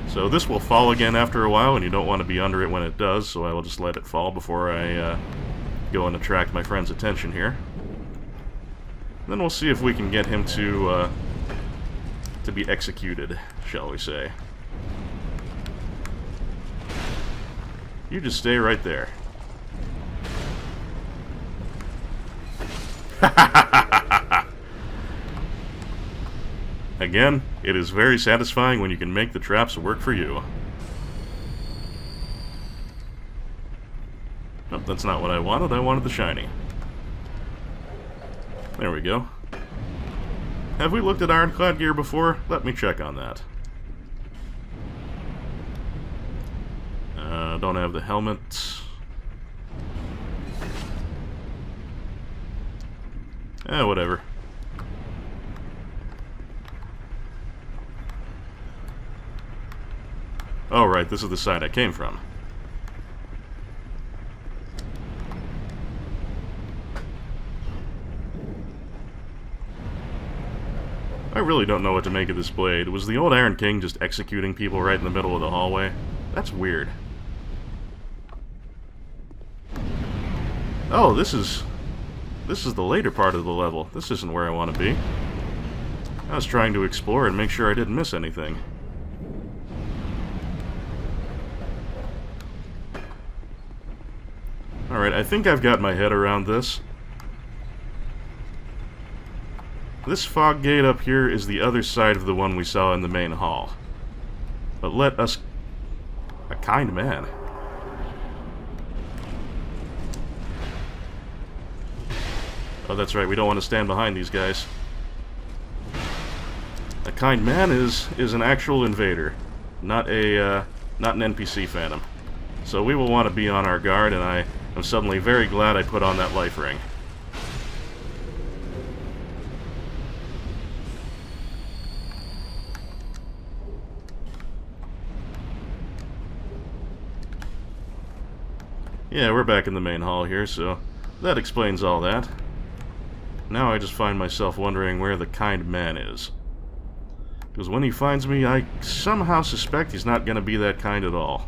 So this will fall again after a while, and you don't want to be under it when it does, so I will just let it fall before I go and attract my friend's attention here. Then we'll see if we can get him to be executed, shall we say. You just stay right there. Again, it is very satisfying when you can make the traps work for you. Oh, that's not what I wanted. I wanted the shiny. There we go. Have we looked at ironclad gear before? Let me check on that. Don't have the helmet. Whatever. Oh, right, this is the side I came from. I really don't know what to make of this blade. Was the old Iron King just executing people right in the middle of the hallway? That's weird. Oh, this is the later part of the level. This isn't where I want to be. I was trying to explore and make sure I didn't miss anything. Alright, I think I've got my head around this. This fog gate up here is the other side of the one we saw in the main hall. But let us... A kind man. Oh, that's right, we don't want to stand behind these guys. A kind man is an actual invader, not an NPC phantom. So we will want to be on our guard, and I am suddenly very glad I put on that life ring. Yeah, we're back in the main hall here, so that explains all that. Now I just find myself wondering where the kind man is. Because when he finds me, I somehow suspect he's not going to be that kind at all.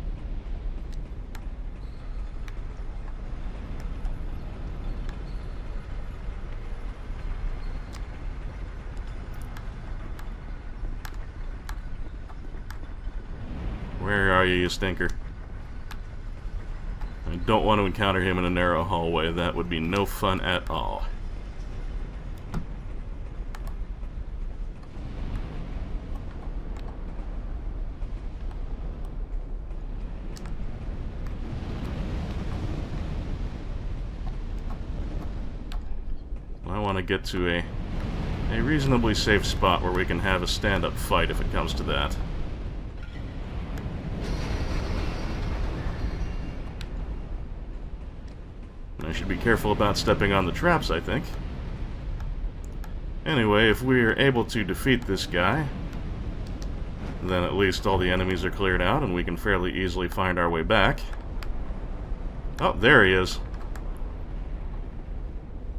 Where are you, you stinker? I don't want to encounter him in a narrow hallway. That would be no fun at all. I want to get to a reasonably safe spot where we can have a stand-up fight if it comes to that. I should be careful about stepping on the traps, I think. Anyway, if we're able to defeat this guy, then at least all the enemies are cleared out and we can fairly easily find our way back. Oh, there he is.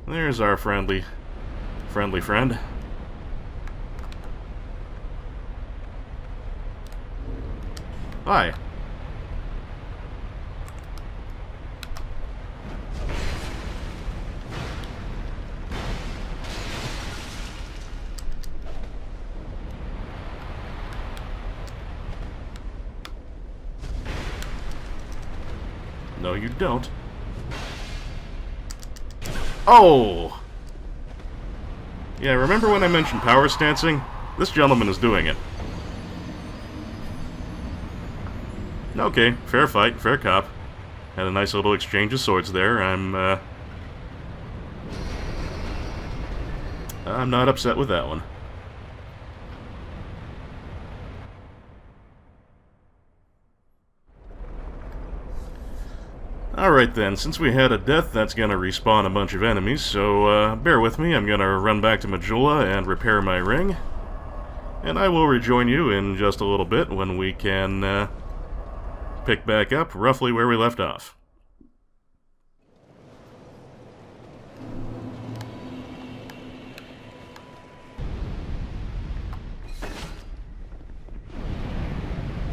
There's our friendly friend. Hi. No, you don't. Oh! Yeah, remember when I mentioned power stancing? This gentleman is doing it. Okay, fair fight, fair cop. Had a nice little exchange of swords there. I'm not upset with that one. Alright then, since we had a death, that's gonna respawn a bunch of enemies, so bear with me. I'm gonna run back to Majula and repair my ring. And I will rejoin you in just a little bit when we can pick back up roughly where we left off.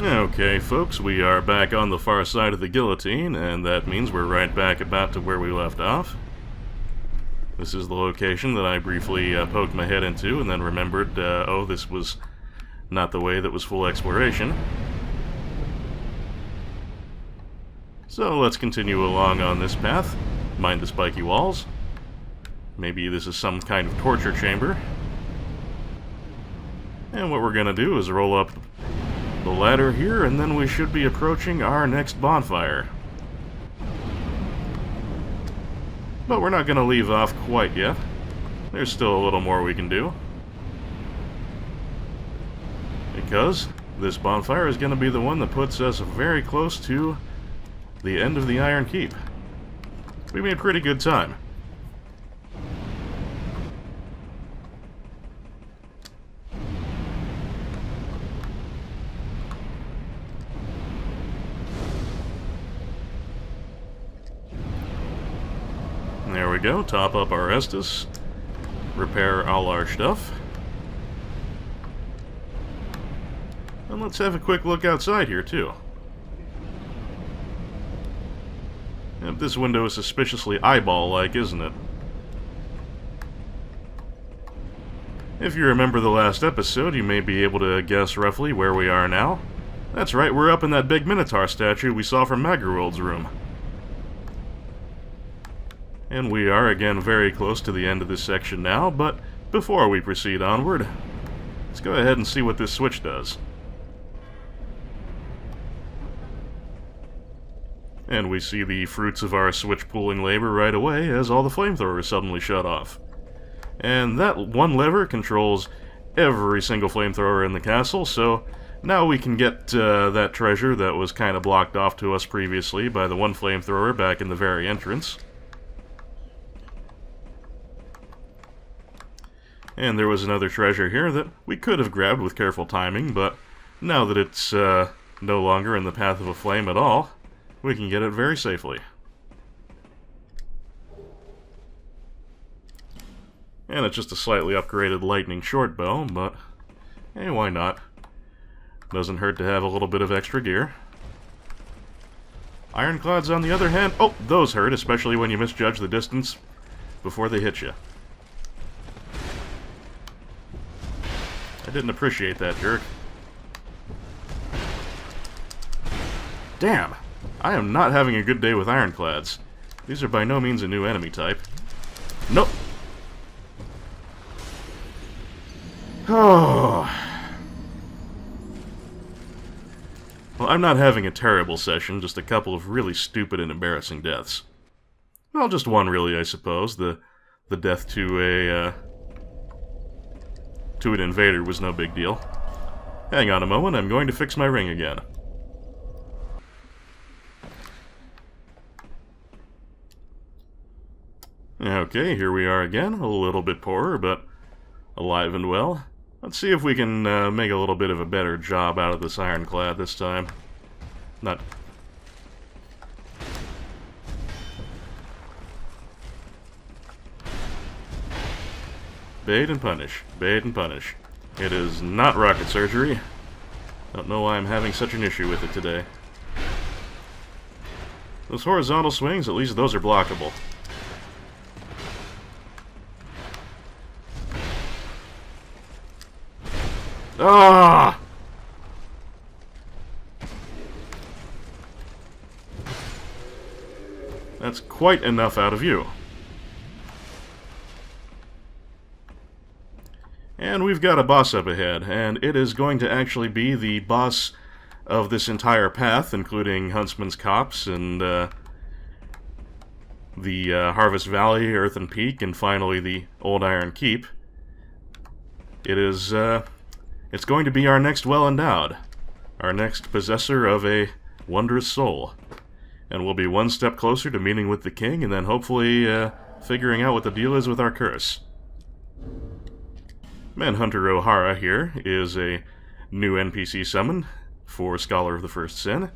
Okay, folks, we are back on the far side of the guillotine, and that means we're right back about to where we left off. This is the location that I briefly poked my head into and then remembered, oh, this was not the way that was full exploration. So let's continue along on this path. Mind the spiky walls. Maybe this is some kind of torture chamber. And what we're gonna do is roll up the ladder here, and then we should be approaching our next bonfire. But we're not going to leave off quite yet. There's still a little more we can do. Because this bonfire is going to be the one that puts us very close to the end of the Iron Keep. We made pretty good time. There we go, top up our Estus, repair all our stuff. And let's have a quick look outside here, too. Yep, this window is suspiciously eyeball-like, isn't it? If you remember the last episode, you may be able to guess roughly where we are now. That's right, we're up in that big Minotaur statue we saw from Magerwold's room. And we are, again, very close to the end of this section now, but before we proceed onward, let's go ahead and see what this switch does. And we see the fruits of our switch pooling labor right away as all the flamethrowers suddenly shut off. And that one lever controls every single flamethrower in the castle, so now we can get that treasure that was kind of blocked off to us previously by the one flamethrower back in the very entrance. And there was another treasure here that we could have grabbed with careful timing, but now that it's no longer in the path of a flame at all, we can get it very safely. And it's just a slightly upgraded lightning short bow, but hey, why not? Doesn't hurt to have a little bit of extra gear. Ironclads, on the other hand, oh, those hurt, especially when you misjudge the distance before they hit you. I didn't appreciate that, jerk. Damn! I am not having a good day with ironclads. These are by no means a new enemy type. Nope! Oh. Well, I'm not having a terrible session, just a couple of really stupid and embarrassing deaths. Well, just one really, I suppose. The death to an invader was no big deal. Hang on a moment, I'm going to fix my ring again. Okay, here we are again, a little bit poorer, but alive and well. Let's see if we can make a little bit of a better job out of this ironclad this time. Not... Bait and punish. Bait and punish. It is not rocket surgery. Don't know why I'm having such an issue with it today. Those horizontal swings, at least those are blockable. Ah! That's quite enough out of you. And we've got a boss up ahead, and it is going to actually be the boss of this entire path, including Huntsman's Copse and the Harvest Valley, Earthen Peak, and finally the Old Iron Keep. It is, it's going to be our next well-endowed, our next possessor of a wondrous soul. And we'll be one step closer to meeting with the king, and then hopefully figuring out what the deal is with our curse. Manhunter O'Hara here is a new NPC summon for Scholar of the First Sin,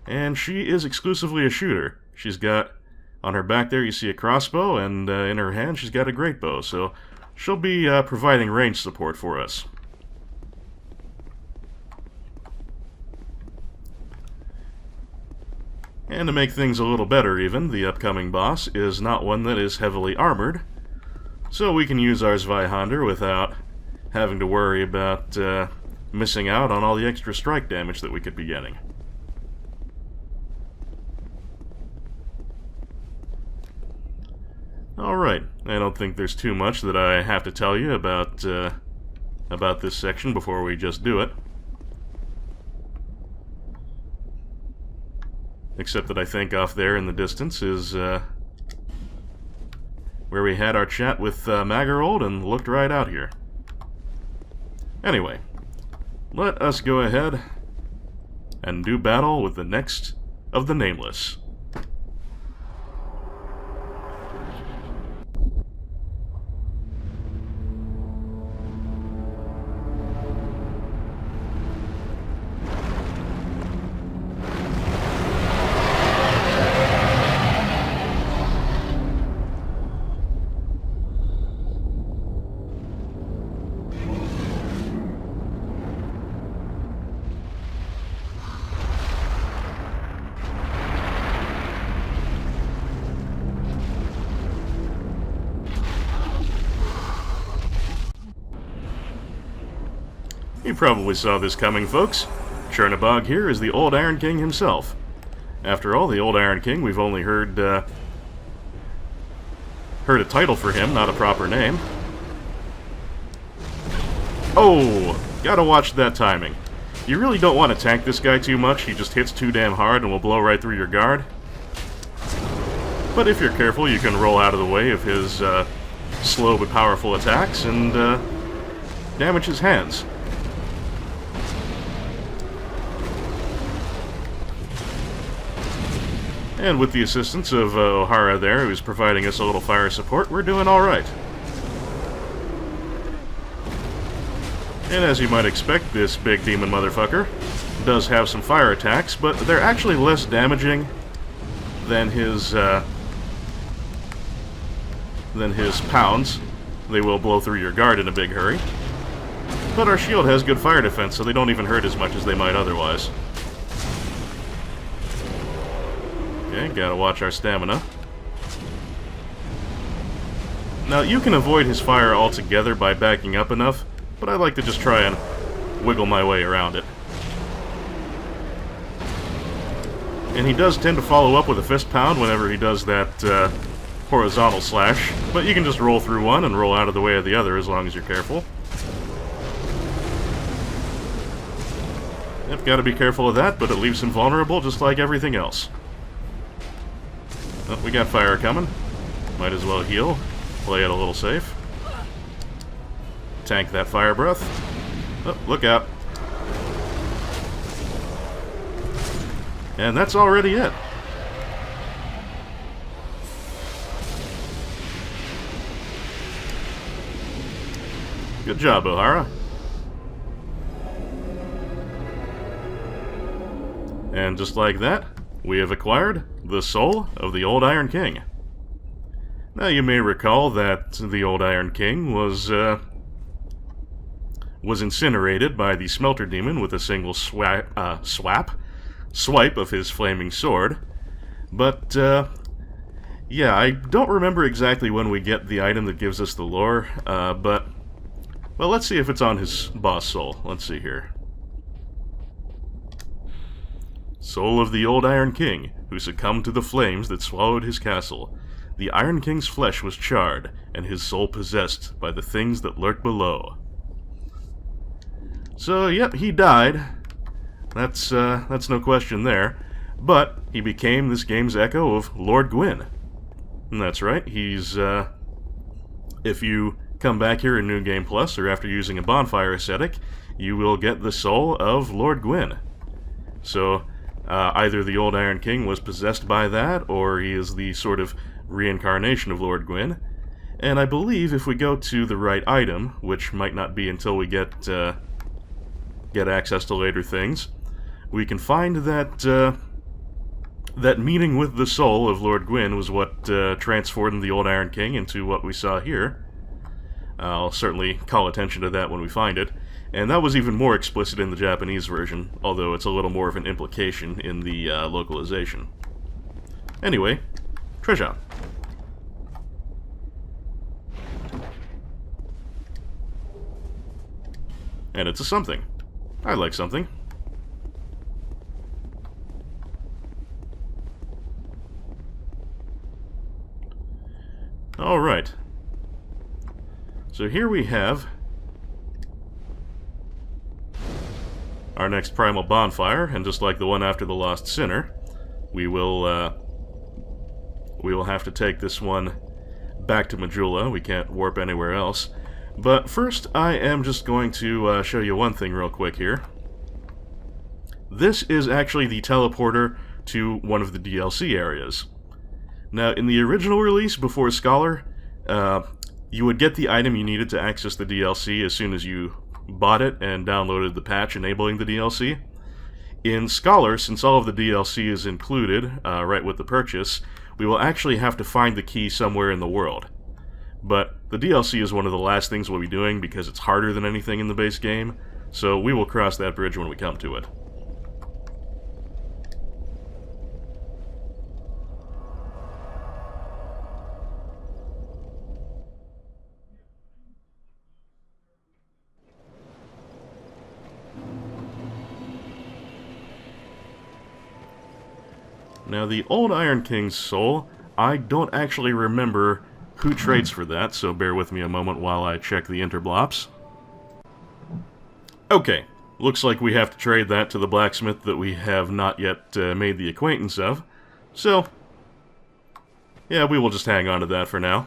and she is exclusively a shooter. She's got, on her back there you see a crossbow, and in her hand she's got a great bow, so she'll be providing range support for us. And to make things a little better even, the upcoming boss is not one that is heavily armored, so we can use our Zweihander without having to worry about missing out on all the extra strike damage that we could be getting. Alright, I don't think there's too much that I have to tell you about this section before we just do it. Except that I think off there in the distance is where we had our chat with Magarold and looked right out here. Anyway, let us go ahead and do battle with the next of the Nameless. You probably saw this coming, folks. Chernabog here is the Old Iron King himself. After all, the Old Iron King, we've only heard a title for him, not a proper name. Oh, gotta watch that timing. You really don't want to tank this guy too much, he just hits too damn hard and will blow right through your guard. But if you're careful, you can roll out of the way of his slow but powerful attacks and damage his hands. And with the assistance of O'Hara there, who's providing us a little fire support, we're doing alright. And as you might expect, this big demon motherfucker does have some fire attacks, but they're actually less damaging than his pounds. They will blow through your guard in a big hurry. But our shield has good fire defense, so they don't even hurt as much as they might otherwise. Okay, gotta watch our stamina. Now, you can avoid his fire altogether by backing up enough, but I like to just try and wiggle my way around it. And he does tend to follow up with a fist pound whenever he does that horizontal slash, but you can just roll through one and roll out of the way of the other as long as you're careful. Yep, gotta be careful of that, but it leaves him vulnerable just like everything else. Oh, we got fire coming. Might as well heal. Play it a little safe. Tank that fire breath. Oh, look out. And that's already it. Good job, O'Hara. And just like that, we have acquired the soul of the Old Iron King. Now you may recall that the Old Iron King was incinerated by the Smelter Demon with a single swipe of his flaming sword. But, yeah, I don't remember exactly when we get the item that gives us the lore, but, well, let's see if it's on his boss soul. Let's see here. Soul of the Old Iron King, who succumbed to the flames that swallowed his castle. The Iron King's flesh was charred, and his soul possessed by the things that lurk below. So, yep, he died. That's no question there. But he became this game's echo of Lord Gwyn. And that's right, he's, if you come back here in New Game Plus, or after using a bonfire ascetic, you will get the soul of Lord Gwyn. So, either the Old Iron King was possessed by that, or he is the sort of reincarnation of Lord Gwyn. And I believe if we go to the right item, which might not be until we get access to later things, we can find that that meeting with the soul of Lord Gwyn was what transformed the Old Iron King into what we saw here. I'll certainly call attention to that when we find it. And that was even more explicit in the Japanese version, although it's a little more of an implication in the localization. Anyway, treasure. And it's a something. I like something. Alright. So here we have our next primal bonfire, and just like the one after the Lost Sinner, we will have to take this one back to Majula. We can't warp anywhere else. But first, I am just going to show you one thing real quick here. This is actually the teleporter to one of the DLC areas. Now, in the original release, before Scholar, you would get the item you needed to access the DLC as soon as you bought it and downloaded the patch enabling the DLC. In Scholar, since all of the DLC is included right with the purchase, we will actually have to find the key somewhere in the world. But the DLC is one of the last things we'll be doing because it's harder than anything in the base game, so we will cross that bridge when we come to it. Now, the Old Iron King's soul, I don't actually remember who trades for that, so bear with me a moment while I check the interblops. Okay, looks like we have to trade that to the blacksmith that we have not yet made the acquaintance of. So, yeah, we will just hang on to that for now.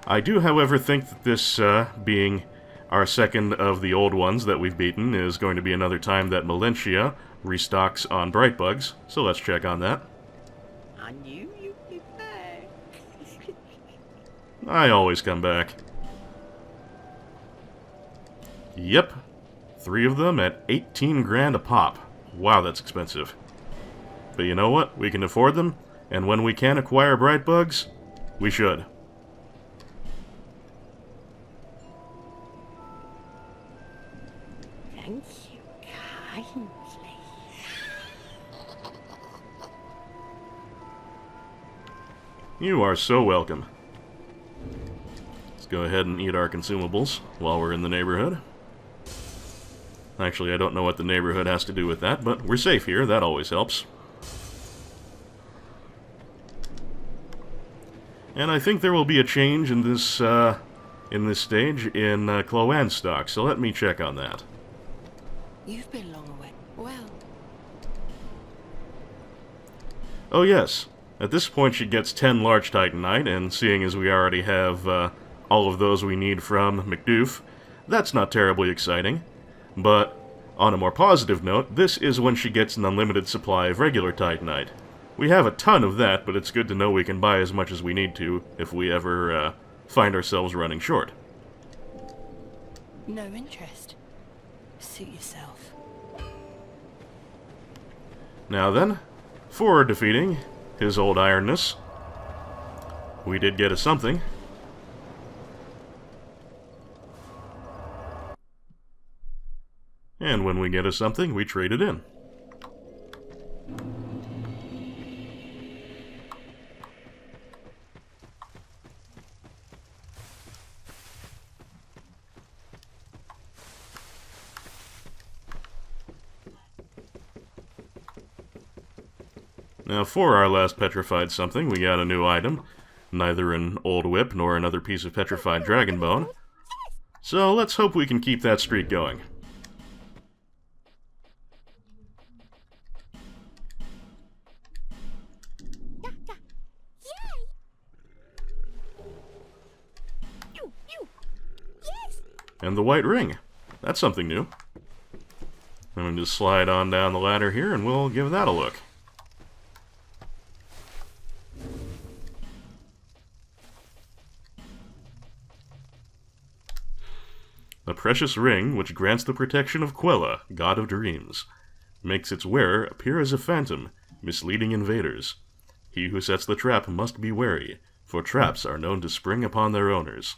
I do, however, think that this, being our second of the old ones that we've beaten, is going to be another time that Melentia restocks on Brightbugs, so let's check on that. I knew you'd be back. I always come back. Yep. 3 of them at 18 grand a pop. Wow, that's expensive. But you know what? We can afford them, and when we can acquire Brightbugs, we should. Thank you kindly. You are so welcome. Let's go ahead and eat our consumables while we're in the neighborhood. Actually, I don't know what the neighborhood has to do with that, but we're safe here. That always helps. And I think there will be a change in this stage in Cloan's stock, so let me check on that. You've been long away. Well, Oh yes, at this point she gets 10 large titanite, and seeing as we already have all of those we need from McDoof, that's not terribly exciting. But on a more positive note, this is when she gets an unlimited supply of regular titanite. We have a ton of that, but it's good to know we can buy as much as we need to if we ever find ourselves running short. no interest. Suit yourself. Now then, for defeating his old ironness, we did get a something. And when we get a something, we trade it in. Now, for our last petrified something, we got a new item. Neither an old whip nor another piece of petrified dragon bone. So let's hope we can keep that streak going. And the white ring. That's something new. I'm going to just slide on down the ladder here and we'll give that a look. A precious ring which grants the protection of Quella, god of dreams. Makes its wearer appear as a phantom, misleading invaders. He who sets the trap must be wary, for traps are known to spring upon their owners.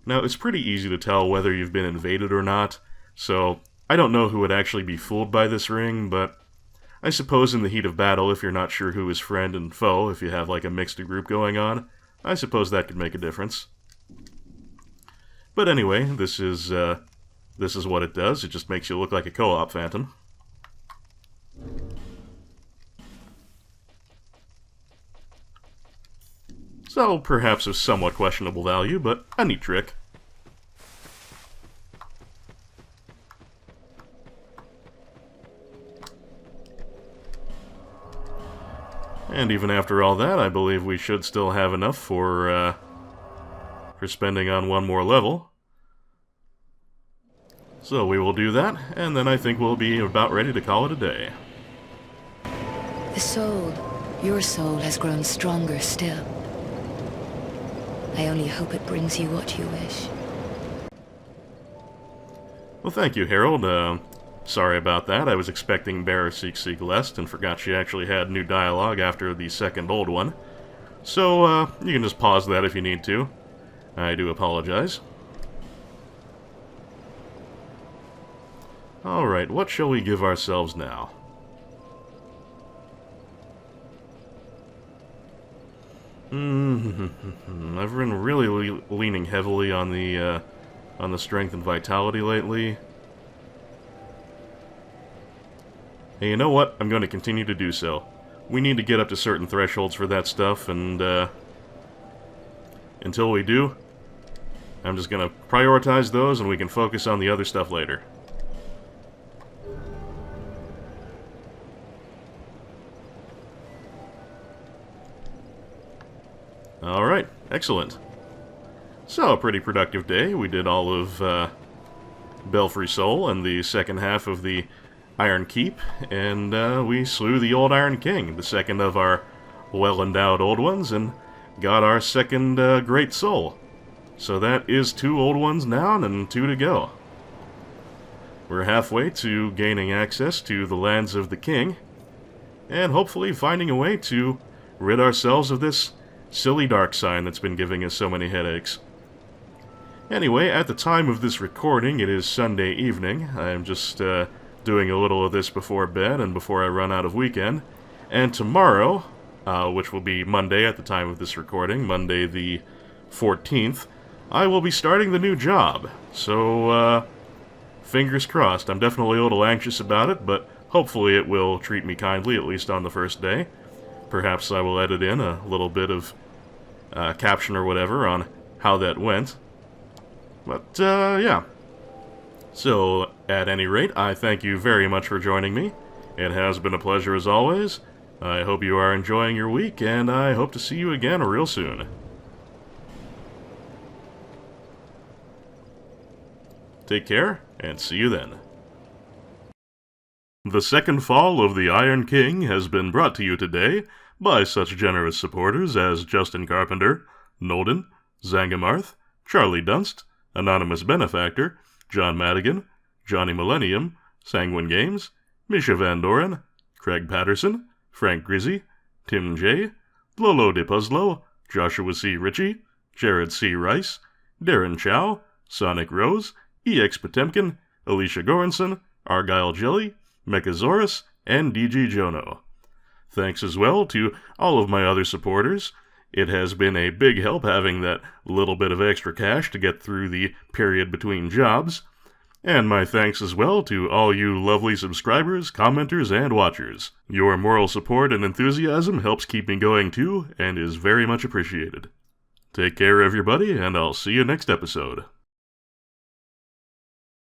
Now, it's pretty easy to tell whether you've been invaded or not, so I don't know who would actually be fooled by this ring, but I suppose in the heat of battle, if you're not sure who is friend and foe, if you have like a mixed group going on, I suppose that could make a difference. But anyway, this is what it does. It just makes you look like a co-op phantom. So, perhaps of somewhat questionable value, but a neat trick. And even after all that, I believe we should still have enough for spending on one more level. So we will do that, and then I think we'll be about ready to call it a day. The soul, your soul, has grown stronger still. I only hope it brings you what you wish. Well, thank you, Harold. Sorry about that. I was expecting Bearer Seek Seek Lest and forgot she actually had new dialogue after the second old one. So, you can just pause that if you need to. I do apologize. Alright, what shall we give ourselves now? I've been really leaning heavily on the strength and vitality lately. Hey, you know what? I'm going to continue to do so. We need to get up to certain thresholds for that stuff, and until we do, I'm just going to prioritize those and we can focus on the other stuff later. Alright, excellent. So, a pretty productive day. We did all of Belfry Sol and the second half of the Iron Keep, and we slew the old Iron King, the second of our well-endowed old ones, and got our second Great Soul. So that is 2 old ones down and 2 to go. We're halfway to gaining access to the lands of the king, and hopefully finding a way to rid ourselves of this silly dark sign that's been giving us so many headaches. Anyway, at the time of this recording, it is Sunday evening. I'm just doing a little of this before bed and before I run out of weekend. And tomorrow, which will be Monday at the time of this recording, Monday the 14th, I will be starting the new job. So, fingers crossed. I'm definitely a little anxious about it, but hopefully it will treat me kindly, at least on the first day. Perhaps I will edit in a little bit of caption or whatever on how that went. But, yeah. So, at any rate, I thank you very much for joining me. It has been a pleasure as always. I hope you are enjoying your week, and I hope to see you again real soon. Take care, and see you then. The second fall of the Iron King has been brought to you today by such generous supporters as Justin Carpenter, Nolden, Zangamarth, Charlie Dunst, Anonymous Benefactor, John Madigan, Johnny Millennium, Sanguine Games, Misha Van Doren, Craig Patterson, Frank Grizzy, Tim J., Lolo De Puzzlo, Joshua C. Ritchie, Jared C. Rice, Darren Chow, Sonic Rose, EX Potemkin, Alicia Goranson, Argyle Jelly, Mechasaurus, and DG Jono. Thanks as well to all of my other supporters. It has been a big help having that little bit of extra cash to get through the period between jobs. And my thanks as well to all you lovely subscribers, commenters, and watchers. Your moral support and enthusiasm helps keep me going too, and is very much appreciated. Take care, everybody, and I'll see you next episode.